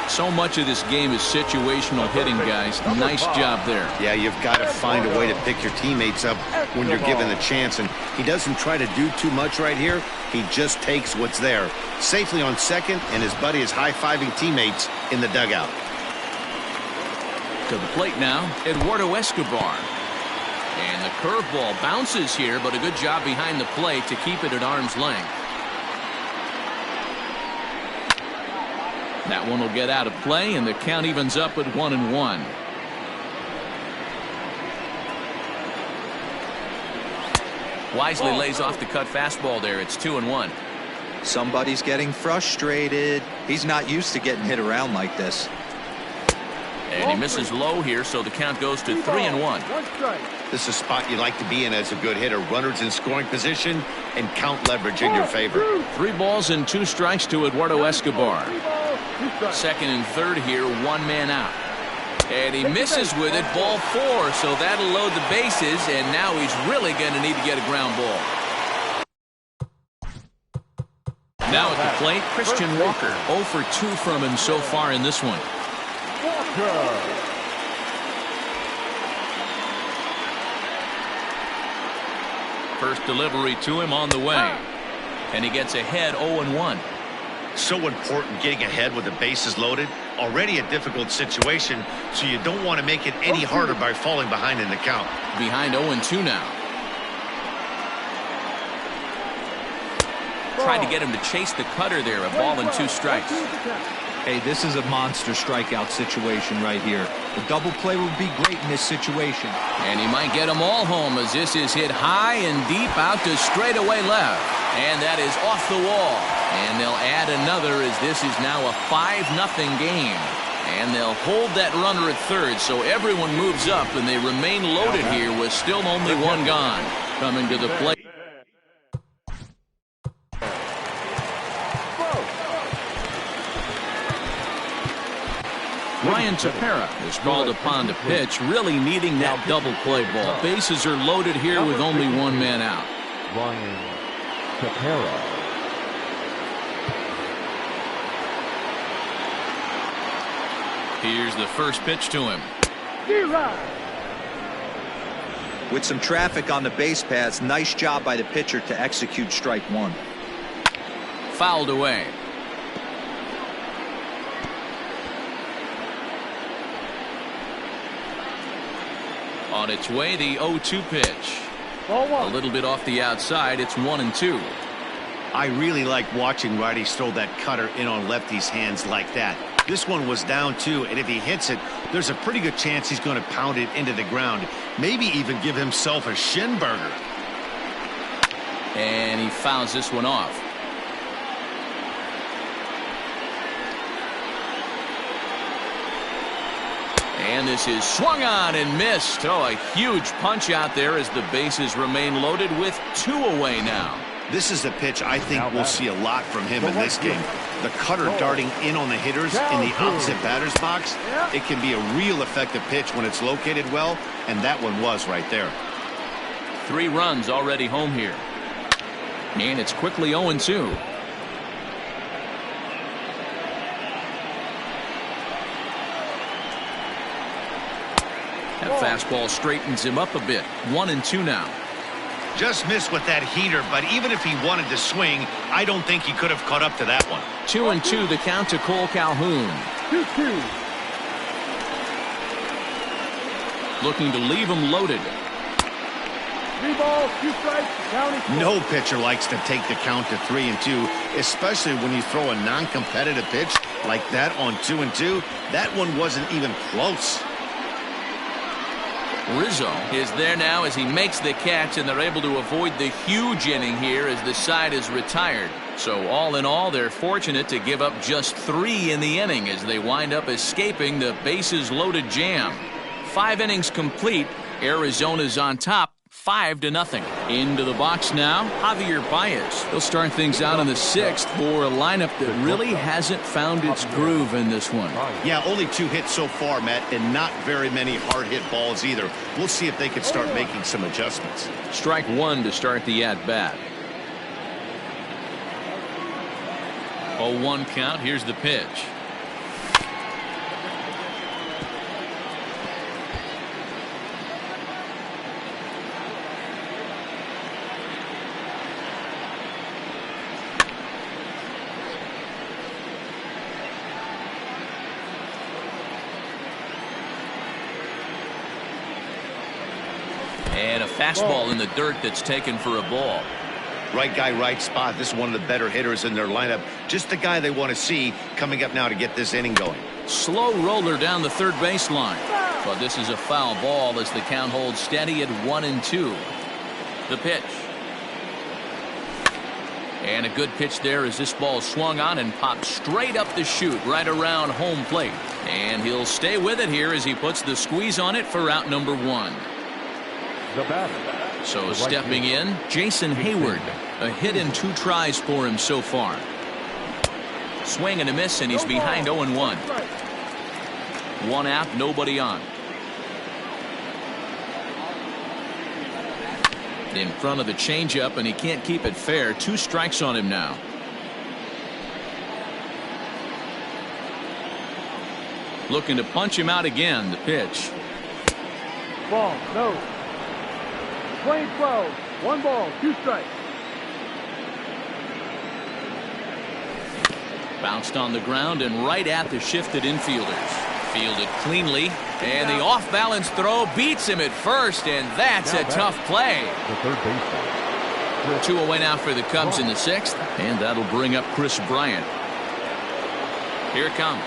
So much of this game is situational hitting, guys. Nice job there. Yeah, you've got to find a way to pick your teammates up when you're given the chance, and he doesn't try to do too much right here. He just takes what's there. Safely on second, and his buddy is high-fiving teammates in the dugout. To the plate now, Eduardo Escobar. And the curveball bounces here, but a good job behind the plate to keep it at arm's length. That one will get out of play, and the count evens up at 1-1. Wisely lays off the cut fastball there. It's 2-1. Somebody's getting frustrated. He's not used to getting hit around like this. And he misses low here, so the count goes to 3-1. This is a spot you like to be in as a good hitter. Runners in scoring position and count leverage in your favor. 3 balls and 2 strikes to Eduardo Escobar. Second and third here, 1 man out. And he misses with it, ball 4, so that'll load the bases, and now he's really going to need to get a ground ball. Now at the plate, Christian Walker. 0 for 2 from him so far in this one. First delivery to him on the way. And he gets ahead 0-1. So important getting ahead with the bases loaded. Already a difficult situation, so you don't want to make it any harder by falling behind in the count. Behind 0-2 now. Tried to get him to chase the cutter there. A ball and 2 strikes. Hey, this is a monster strikeout situation right here. A double play would be great in this situation. And he might get them all home as this is hit high and deep out to straightaway left. And that is off the wall. And they'll add another as this is now a 5-0 game. And they'll hold that runner at third, so everyone moves up and they remain loaded here with still only 1 gone. Coming to the plate. Ryan Tepera is called upon to pitch, really needing that double play ball. Bases are loaded here with only 1 man out. Ryan Tepera. Here's the first pitch to him. With some traffic on the base paths, nice job by the pitcher to execute strike 1. Fouled away. On its way, the 0-2 pitch. A little bit off the outside. It's 1-2. I really like watching righties throw that cutter in on lefties' hands like that. This one was down 2, and if he hits it, there's a pretty good chance he's going to pound it into the ground. Maybe even give himself a shin burger. And he fouls this one off. And this is swung on and missed. Oh, a huge punch out there as the bases remain loaded with 2 away now. This is the pitch I think we'll see a lot from him in this game. The cutter darting in on the hitters in the opposite batter's box. It can be a real effective pitch when it's located well, and that one was right there. 3 runs already home here. And it's quickly 0-2. That fastball straightens him up a bit. 1-2 now. Just missed with that heater, but even if he wanted to swing, I don't think he could have caught up to that one. 2-2 the count to Cole Calhoun. 2-2. Looking to leave him loaded. 3 balls, 2 strikes. Count is 4. No pitcher likes to take the count to 3-2, especially when you throw a non-competitive pitch like that on 2-2. That one wasn't even close. Rizzo is there now as he makes the catch, and they're able to avoid the huge inning here as the side is retired. So all in all, they're fortunate to give up just 3 in the inning as they wind up escaping the bases loaded jam. 5 innings complete. Arizona's on top. 5-0. Into the box now, Javier Baez. He'll start things out in the 6th for a lineup that really hasn't found its groove in this one. Yeah, only 2 hits so far, Matt, and not very many hard hit balls either. We'll see if they can start making some adjustments. Strike 1 to start the at-bat. 0-1 count. Here's the pitch. And a fastball in the dirt that's taken for a ball. Right guy, right spot. This is one of the better hitters in their lineup. Just the guy they want to see coming up now to get this inning going. Slow roller down the third baseline. But this is a foul ball as the count holds steady at 1-2. The pitch. And a good pitch there as this ball swung on and popped straight up the chute right around home plate. And he'll stay with it here as he puts the squeeze on it for out number 1. The batter. So stepping in, Jason Hayward. A hit in 2 tries for him so far. Swing and a miss, and he's behind 0-1. 1 out, nobody on. In front of the changeup, and he can't keep it fair. 2 strikes on him now. Looking to punch him out again. The pitch. Ball, no. Playing 12. 1 ball, 2 strikes. Bounced on the ground and right at the shifted infielders. Fielded cleanly, and the off-balance throw beats him at first, and that's a tough play. The third baseman. 2 away now for the Cubs in the 6th, and that'll bring up Chris Bryant. Here it comes.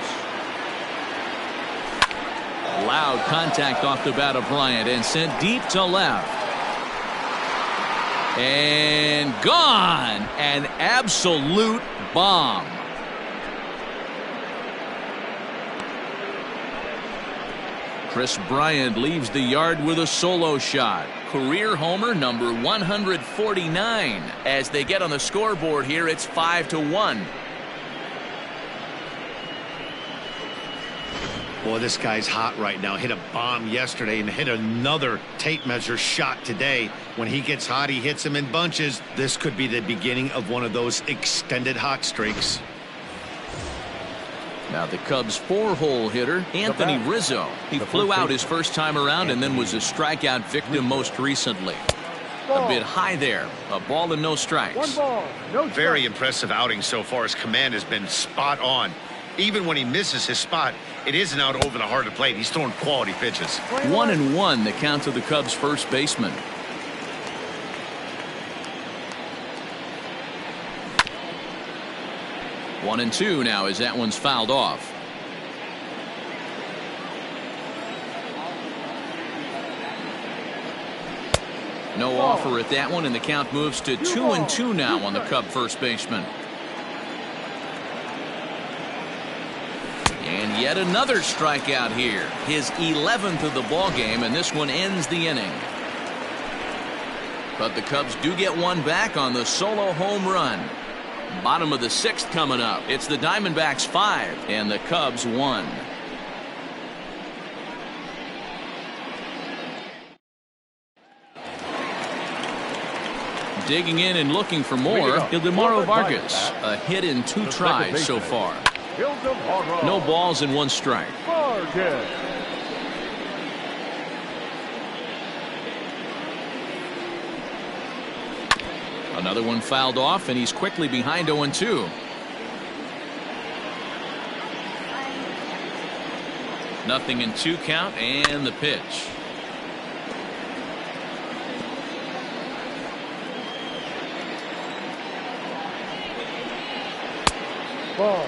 Loud contact off the bat of Bryant and sent deep to left. And gone. An absolute bomb. Chris Bryant leaves the yard with a solo shot. Career homer number 149. As they get on the scoreboard here, it's 5-1. Boy, this guy's hot right now. Hit a bomb yesterday and hit another tape measure shot today. When he gets hot, he hits them in bunches. This could be the beginning of one of those extended hot streaks. Now the Cubs' 4-hole hitter, Anthony Rizzo. He flew out his first time around and then was a strikeout victim most recently. A bit high there. A ball and no strikes. 1 ball, no strikes. Very impressive outing so far. His command has been spot on. Even when he misses his spot, it isn't out over the heart of the plate. He's throwing quality pitches. 1-1 the count to the Cubs' first baseman. One and 2 now as that one's fouled off. No offer at that one, and the count moves to 2-2 now on the Cub first baseman. And yet another strikeout here. His 11th of the ball game, and this one ends the inning. But the Cubs do get one back on the solo home run. Bottom of the 6th coming up. It's the Diamondbacks 5 and the Cubs 1. Digging in and looking for more, Ildemaro Vargas. A hit in 2 tries so far. No balls and 1 strike. Another one fouled off, and he's quickly behind 0-2. Nothing in 2 count, and the pitch. Ball.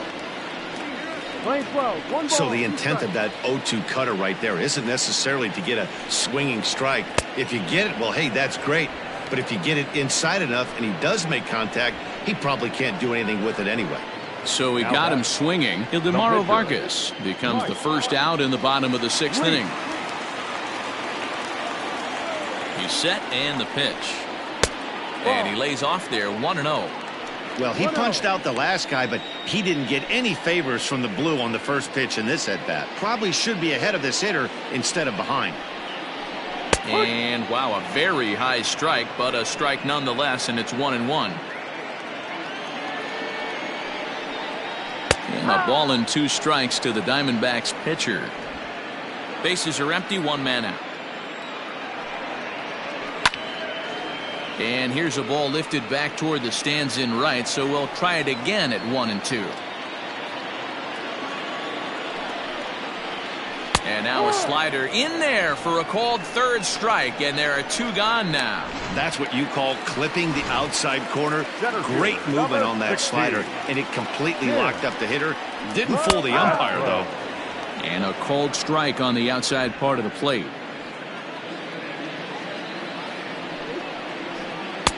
Line 12, 1 ball, So the 2 intent of that 0-2 cutter right there isn't necessarily to get a swinging strike. If you get it, well, hey, that's great. But if you get it inside enough and he does make contact, he probably can't do anything with it anyway. So he got him swinging. Ildemaro Vargas becomes the first out in the bottom of the 6th inning. He's set and the pitch. And he lays off there 1-0. Well, he punched out the last guy, but he didn't get any favors from the blue on the first pitch in this at-bat. Probably should be ahead of this hitter instead of behind. And wow, a very high strike, but a strike nonetheless, and it's 1-1. And a ball and 2 strikes to the Diamondbacks pitcher. Bases are empty, 1 man out. And here's a ball lifted back toward the stands in right, so we'll try it again at 1-2. And now a slider in there for a called third strike, and there are 2 gone now. That's what you call clipping the outside corner. Great movement on that slider, and it completely locked up the hitter. Didn't fool the umpire, though. And a called strike on the outside part of the plate.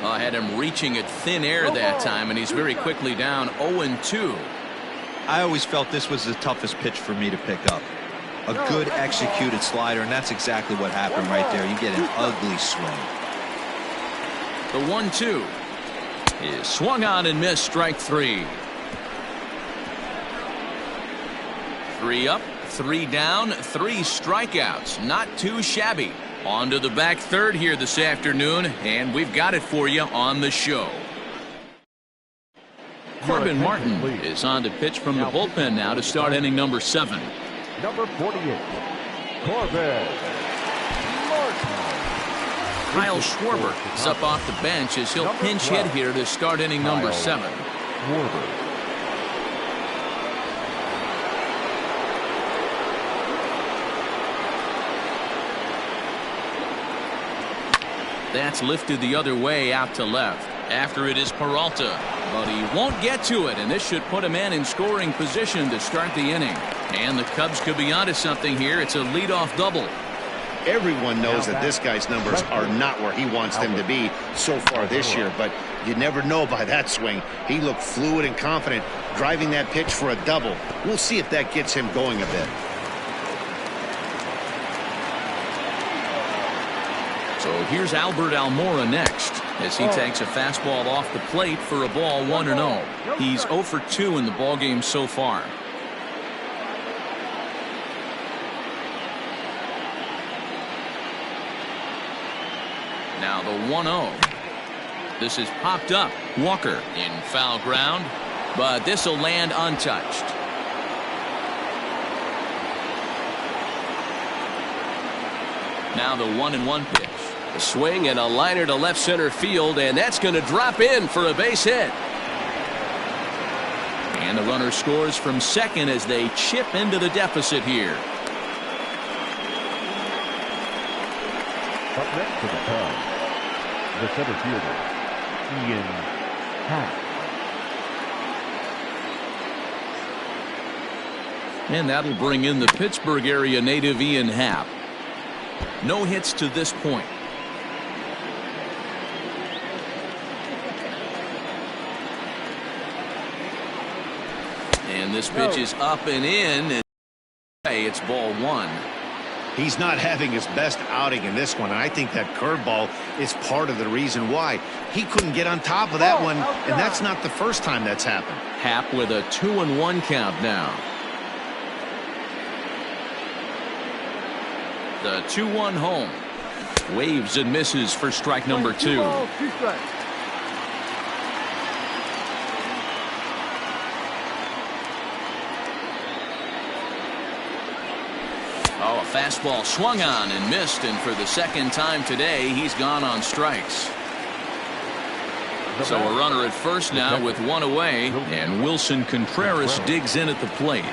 I had him reaching at thin air that time, and he's very quickly down 0-2. I always felt this was the toughest pitch for me to pick up. A good executed slider, and that's exactly what happened right there. You get an ugly swing. The 1-2 is swung on and missed, strike 3. 3 up, 3 down, 3 strikeouts. Not too shabby. On to the back third here this afternoon, and we've got it for you on the show. Corbin Martin is on to pitch from the bullpen now to start inning number 7. Number 48, Corbin Martin. Kyle Schwarber is up off the bench as he'll pinch hit here to start inning number 7. Schwarber. That's lifted the other way out to left. After it is Peralta, but he won't get to it, and this should put a man in scoring position to start the inning. And the Cubs could be onto something here. It's a leadoff double. Everyone knows that this guy's numbers are not where he wants them to be so far this year, but you never know by that swing. He looked fluid and confident driving that pitch for a double. We'll see if that gets him going a bit. So here's Albert Almora next as he takes a fastball off the plate for a ball 1-0. He's 0 for 2 in the ballgame so far. Now the 1-0. This is popped up. Walker in foul ground, but this will land untouched. Now the 1-1 pitch. A swing and a liner to left center field, and that's going to drop in for a base hit. And the runner scores from second as they chip into the deficit here. Up next to the Cubs, the center fielder, Ian Happ. And that'll bring in the Pittsburgh area native Ian Happ. No hits to this point. And this pitch is up and in. And it's ball 1. He's not having his best outing in this one, and I think that curveball is part of the reason why. He couldn't get on top of that one, and that's not the first time that's happened. Happ with a 2-1 count now. The 2-1 home. Waves and misses for strike number 2. Oh, a fastball swung on and missed, and for the second time today, he's gone on strikes. So a runner at first now with 1 away, and Wilson Contreras digs in at the plate.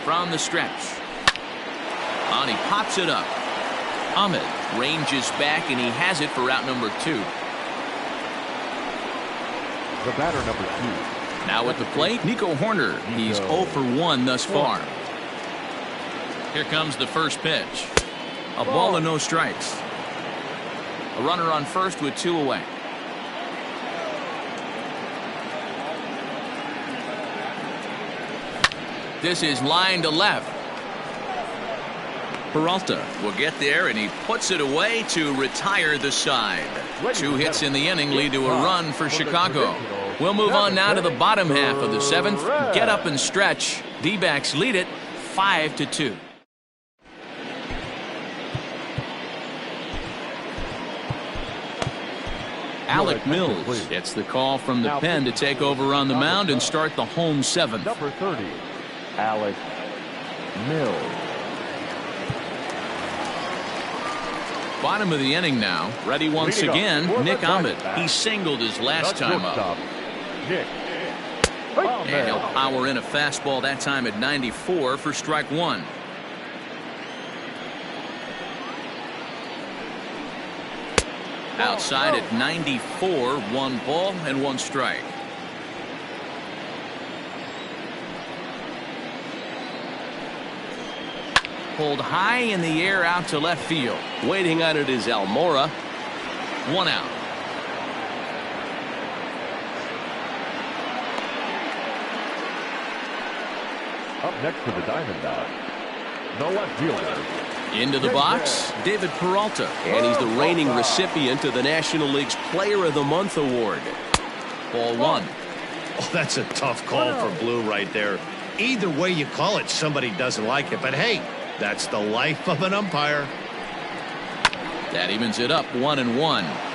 From the stretch. On, he pops it up. Ahmed ranges back, and he has it for out number 2. The batter number 2. Now at the plate, Nico Horner. He's 0 for 1 thus far. Here comes the first pitch. A ball and no strikes. A runner on first with 2 away. This is line to left. Peralta will get there, and he puts it away to retire the side. 2 hits in the inning lead to a run for Chicago. We'll move on now to the bottom half of the 7th. Get up and stretch. D-backs lead it 5-2. Alec Mills gets the call from the pen to take over on the mound and start the home 7th. Number 30, Alec Mills. Bottom of the inning now. Ready once again, Nick Ahmed. He singled his last time up. And he'll power in a fastball that time at 94 for strike 1. Outside at 94, 1 ball and 1 strike. Pulled high in the air out to left field. Waiting on it is Almora. 1 out. Up next for the Diamondbacks, the left fielder. Into the box, David Peralta. And he's the reigning recipient of the National League's Player of the Month award. Ball 1. Oh, that's a tough call for Blue right there. Either way you call it, somebody doesn't like it. But hey, that's the life of an umpire. That evens it up 1-1.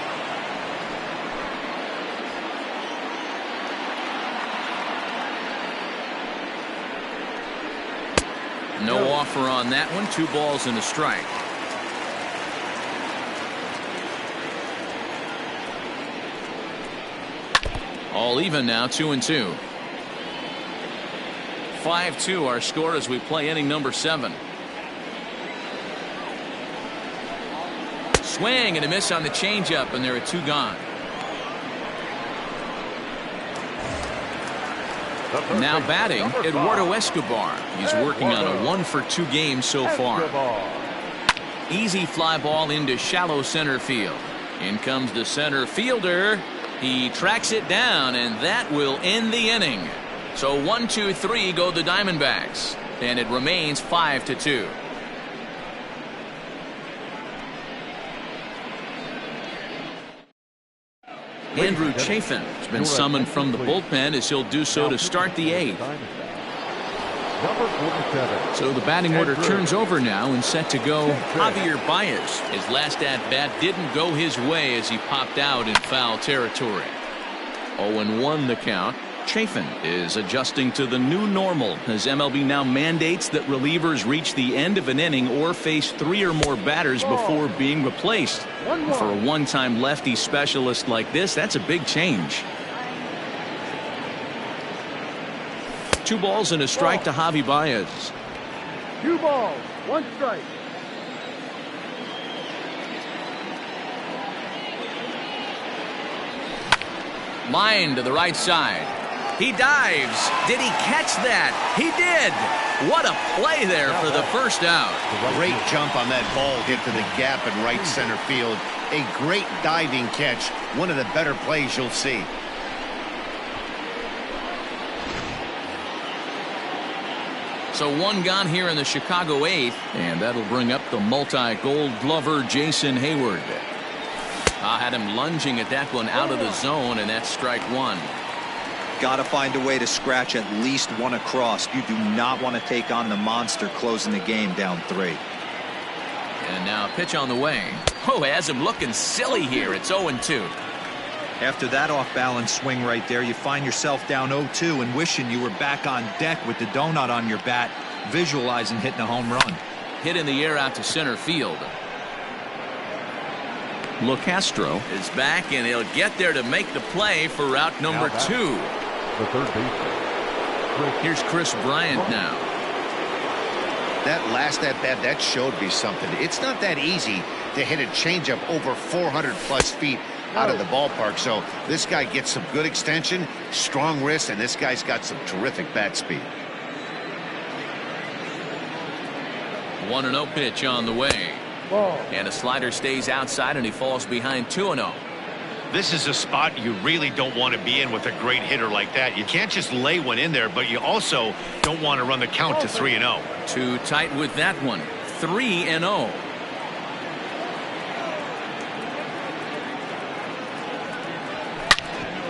No offer on that one. 2 balls and a strike. All even now, 2-2. 5-2 our score as we play inning number 7. Swing and a miss on the changeup, and there are 2 gone. Now batting, Eduardo Escobar. He's working on a 1-for-2 game so far. Easy fly ball into shallow center field. In comes the center fielder. He tracks it down, and that will end the inning. So 1, 2, 3 go the Diamondbacks, and it remains 5-2. Andrew Chafin has been summoned from the bullpen as he'll do so to start the 8th. Number 47. So the batting order turns over now and set to go Javier Baez. His last at-bat didn't go his way as he popped out in foul territory. 0-1 the count. Chafin is adjusting to the new normal as MLB now mandates that relievers reach the end of an inning or face 3 or more batters before being replaced. For a one-time lefty specialist like this, that's a big change. 2 balls and a strike to Javi Baez. 2 balls, 1 strike. Line to the right side. He dives. Did he catch that? He did. What a play there for the first out. Great jump on that ball, hit to the gap in right center field. A great diving catch. One of the better plays you'll see. So 1 gone here in the Chicago 8th, and that'll bring up the multi-gold glover Jason Hayward. I had him lunging at that one out of the zone, and that's strike 1. Got to find a way to scratch at least 1 across. You do not want to take on the monster closing the game down 3. And now a pitch on the way. Oh, has him looking silly here. It's 0-2. After that off-balance swing right there, you find yourself down 0-2 and wishing you were back on deck with the donut on your bat, visualizing hitting a home run. Hit in the air out to center field. LeCastro is back, and he'll get there to make the play for route number 2. The third baseman. Here's Chris Bryant now. That last at-bat, that showed me something. It's not that easy to hit a changeup over 400-plus feet out of the ballpark. So this guy gets some good extension, strong wrist, and this guy's got some terrific bat speed. 1-0 pitch on the way. And a slider stays outside, and he falls behind 2-0. This is a spot you really don't want to be in with a great hitter like that. You can't just lay one in there, but you also don't want to run the count to 3-0. Too tight with that one. 3-0.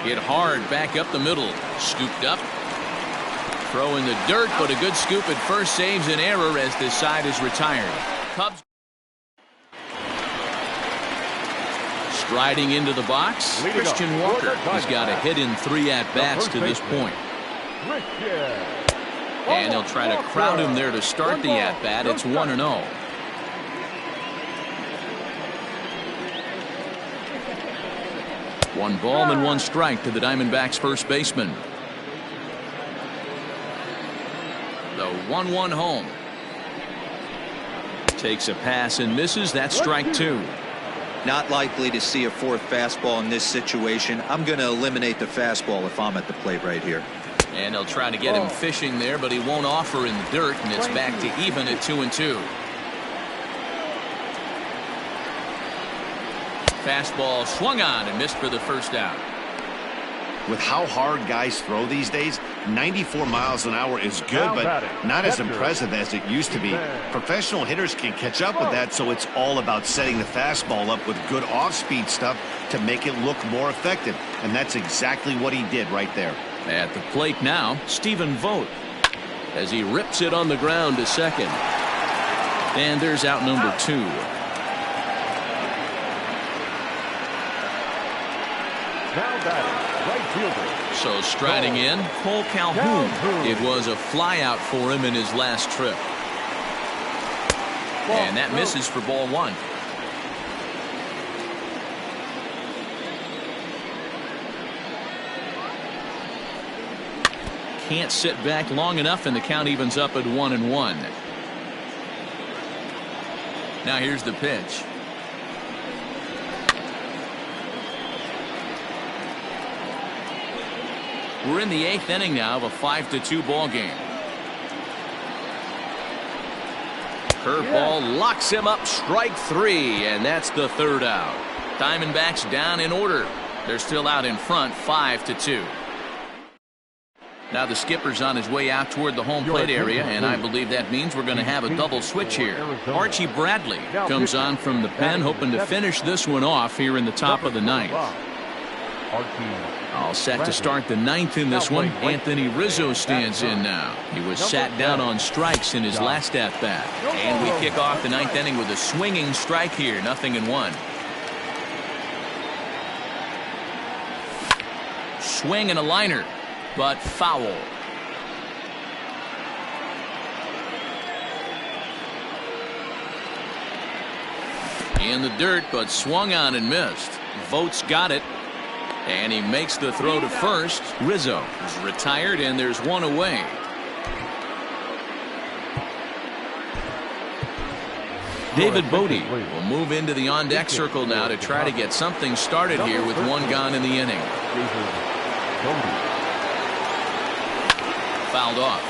Hit hard back up the middle. Scooped up. Throw in the dirt, but a good scoop at first saves an error as this side is retired. Cubs striding into the box. Christian Walker. He's got a hit in 3 at-bats to this point. And he'll try to crowd him there to start the at-bat. It's 1-0. One ball and 1 strike to the Diamondbacks first baseman. The 1-1 home. Takes a pass and misses. That's strike 2. Not likely to see a fourth fastball in this situation. I'm going to eliminate the fastball if I'm at the plate right here. And they'll try to get him fishing there, but he won't offer in the dirt, and it's back to even at 2-2. Fastball swung on and missed for the first out. With how hard guys throw these days, 94 miles an hour is good, but not as impressive as it used to be. Professional hitters can catch up with that, so it's all about setting the fastball up with good off-speed stuff to make it look more effective, and that's exactly what he did right there. At the plate now, Stephen Vogt, as he rips it on the ground to second. And there's out number 2. Now batting, right fielder. So striding in, Cole Calhoun. It was a fly out for him in his last trip. And that misses for ball 1. Can't sit back long enough, and the count evens up at 1-1. Now here's the pitch. We're in the 8th inning now of a 5-2 ball game. Curveball locks him up, strike 3, and that's the 3rd out. Diamondbacks down in order. They're still out in front, 5-2. Now the skipper's on his way out toward the home plate area, and I believe that means we're going to have a double switch here. Archie Bradley comes on from the pen, hoping to finish this one off here in the top of the 9th. All set to start the 9th in this one. Anthony Rizzo stands in now. He was sat down on strikes in his last at-bat. And we kick off the 9th inning with a swinging strike here, 0-1. Swing and a liner, but foul. In the dirt, but swung on and missed. Vogt's got it. And he makes the throw to first. Rizzo is retired, and there's one away. David Bodie will move into the on-deck circle now to try to get something started here with one gone in the inning. Fouled off.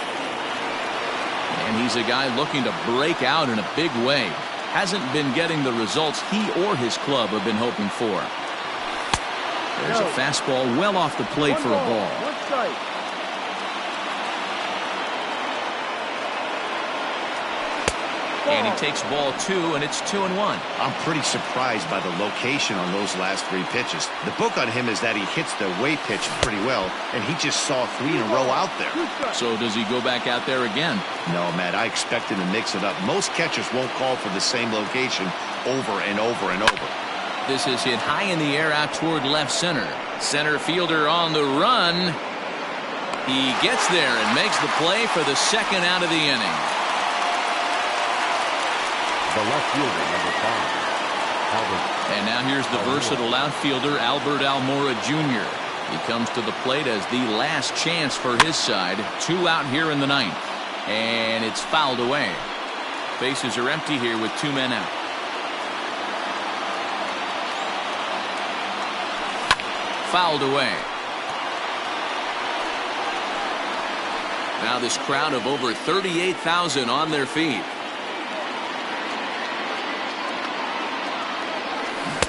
And he's a guy looking to break out in a big way. Hasn't been getting the results he or his club have been hoping for. There's a fastball well off the plate for a ball. And he takes ball 2, and it's 2-1. I'm pretty surprised by the location on those last 3 pitches. The book on him is that he hits the away pitch pretty well, and he just saw 3 in a row out there. So does he go back out there again? No, Matt, I expect him to mix it up. Most catchers won't call for the same location over and over and over. This is hit high in the air out toward left center. Center fielder on the run. He gets there and makes the play for the 2nd out of the inning. The left fielder, number 5, Albert. And now here's the versatile outfielder, Albert Almora Jr. He comes to the plate as the last chance for his side. 2 out here in the 9th. And it's fouled away. Bases are empty here with 2 men out. Fouled away. Now this crowd of over 38,000 on their feet.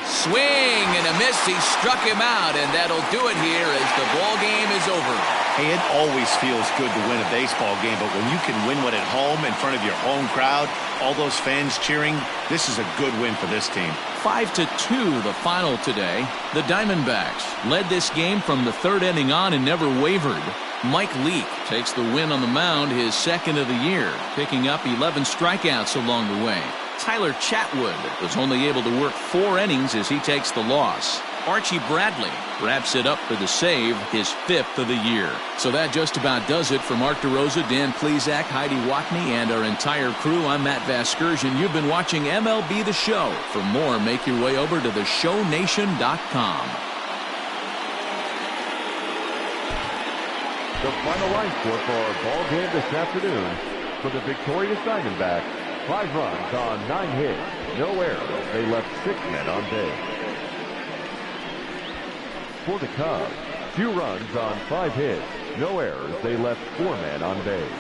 Swing and a miss. He struck him out, and that'll do it here as the ball game is over. Hey, it always feels good to win a baseball game, but when you can win one at home in front of your home crowd, all those fans cheering, this is a good win for this team. 5-2 the final today. The Diamondbacks led this game from the 3rd inning on and never wavered. Mike Leake takes the win on the mound, his 2nd of the year, picking up 11 strikeouts along the way. Tyler Chatwood was only able to work 4 innings as he takes the loss. Archie Bradley wraps it up for the save, his 5th of the year. So that just about does it for Mark DeRosa, Dan Plesac, Heidi Watney, and our entire crew. I'm Matt Vasgersian. You've been watching MLB The Show. For more, make your way over to theshownation.com. The final line score for our ball game this afternoon for the victorious Diamondbacks. 5 runs on 9 hits. no errors. They left 6 men on base. For the Cubs, 2 runs on 5 hits, no errors. They left 4 men on base.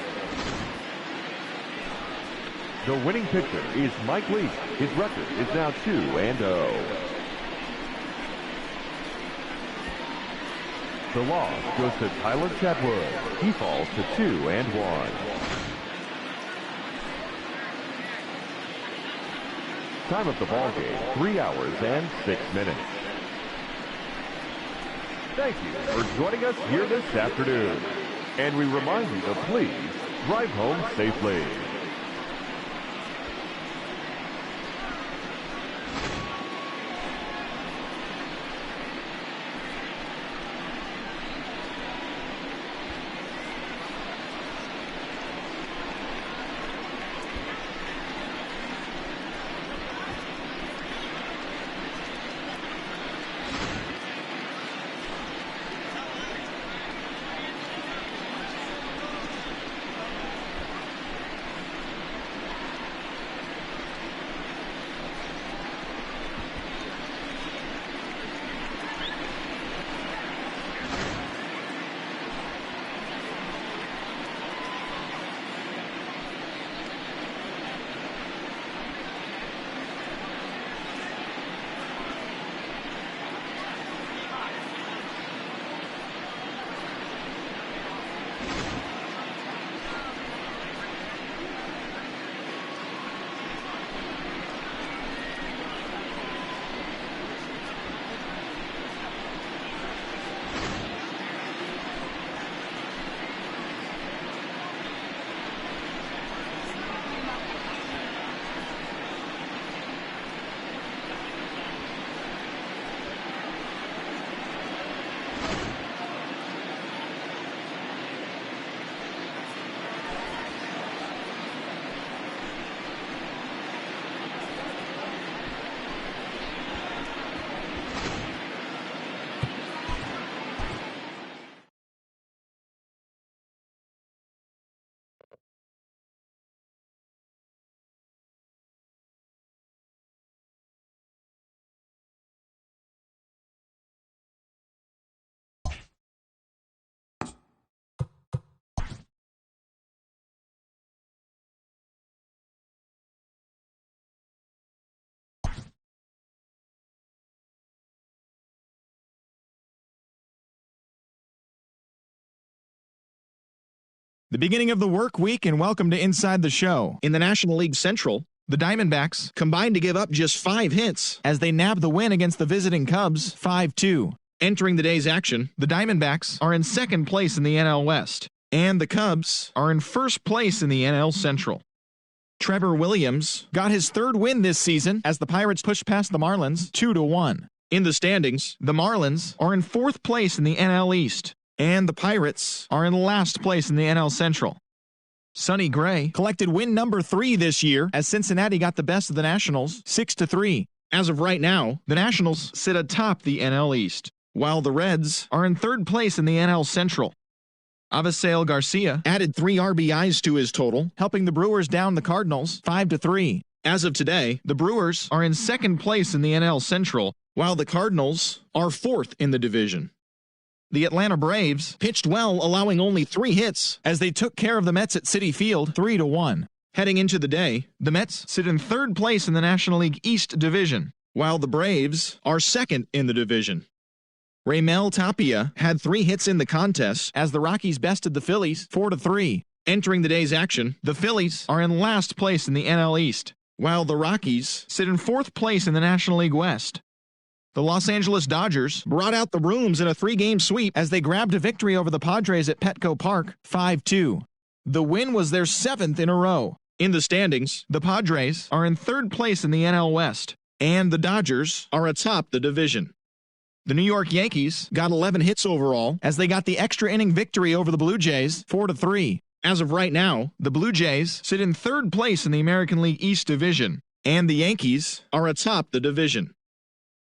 The winning pitcher is Mike Leake. His record is now 2-0. The loss goes to Tyler Chatwood. He falls to 2-1. Time of the ball game, 3 hours and 6 minutes. Thank you for joining us here this afternoon. And we remind you to please drive home safely. The beginning of the work week, and welcome to Inside the Show. In the National League Central, the Diamondbacks combined to give up just 5 hits as they nab the win against the visiting Cubs 5-2. Entering the day's action, the Diamondbacks are in second place in the NL West, and the Cubs are in first place in the NL Central. Trevor Williams got his 3rd win this season as the Pirates pushed past the Marlins 2-1. In the standings, the Marlins are in 4th place in the NL East, and the Pirates are in last place in the NL Central. Sonny Gray collected win number 3 this year as Cincinnati got the best of the Nationals 6-3. As of right now, the Nationals sit atop the NL East, while the Reds are in 3rd place in the NL Central. Avisail Garcia added 3 RBIs to his total, helping the Brewers down the Cardinals 5-3. As of today, the Brewers are in 2nd place in the NL Central, while the Cardinals are 4th in the division. The Atlanta Braves pitched well, allowing only 3 hits as they took care of the Mets at Citi Field 3-1. Heading into the day, the Mets sit in 3rd place in the National League East Division, while the Braves are 2nd in the division. Raimel Tapia had 3 hits in the contest as the Rockies bested the Phillies 4-3. Entering the day's action, the Phillies are in last place in the NL East, while the Rockies sit in 4th place in the National League West. The Los Angeles Dodgers brought out the brooms in a 3-game sweep as they grabbed a victory over the Padres at Petco Park 5-2. The win was their 7th in a row. In the standings, the Padres are in 3rd place in the NL West, and the Dodgers are atop the division. The New York Yankees got 11 hits overall as they got the extra inning victory over the Blue Jays 4-3. As of right now, the Blue Jays sit in 3rd place in the American League East Division, and the Yankees are atop the division.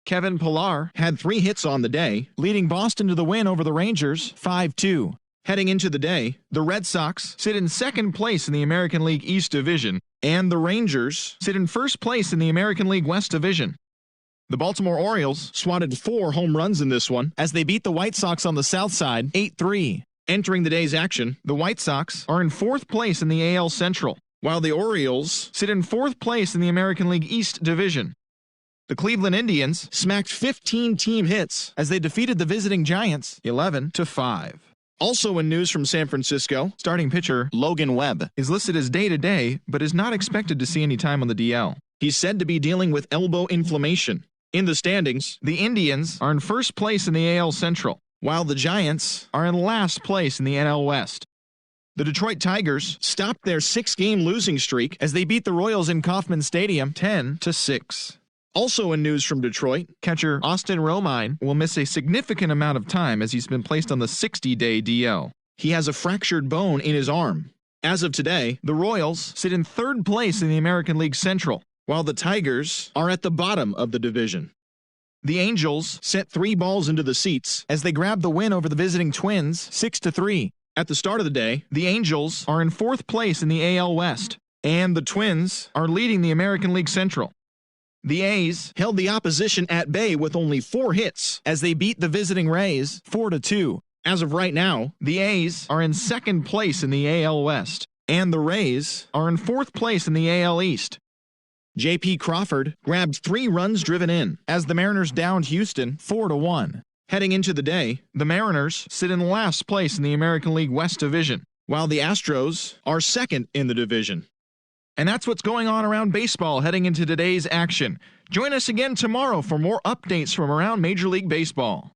Kevin Pillar had 3 hits on the day, leading Boston to the win over the Rangers 5-2. Heading into the day, the Red Sox sit in second place in the American League East Division, and the Rangers sit in first place in the American League West Division. The Baltimore Orioles swatted 4 home runs in this one as they beat the White Sox on the south side 8-3. Entering the day's action, the White Sox are in 4th place in the AL Central, while the Orioles sit in 4th place in the American League East Division. The Cleveland Indians smacked 15 team hits as they defeated the visiting Giants 11-5. Also in news from San Francisco, starting pitcher Logan Webb is listed as day-to-day, but is not expected to see any time on the DL. He's said to be dealing with elbow inflammation. In the standings, the Indians are in first place in the AL Central, while the Giants are in last place in the NL West. The Detroit Tigers stopped their 6-game losing streak as they beat the Royals in Kauffman Stadium 10-6. Also in news from Detroit, catcher Austin Romine will miss a significant amount of time as he's been placed on the 60-day DL. He has a fractured bone in his arm. As of today, the Royals sit in 3rd place in the American League Central, while the Tigers are at the bottom of the division. The Angels sent 3 balls into the seats as they grabbed the win over the visiting Twins 6-3. At the start of the day, the Angels are in 4th place in the AL West, and the Twins are leading the American League Central. The A's held the opposition at bay with only 4 hits as they beat the visiting Rays 4-2. As of right now, the A's are in 2nd place in the AL West, and the Rays are in 4th place in the AL East. J.P. Crawford grabbed 3 runs driven in as the Mariners downed Houston 4-1. Heading into the day, the Mariners sit in last place in the American League West Division, while the Astros are 2nd in the division. And that's what's going on around baseball heading into today's action. Join us again tomorrow for more updates from around Major League Baseball.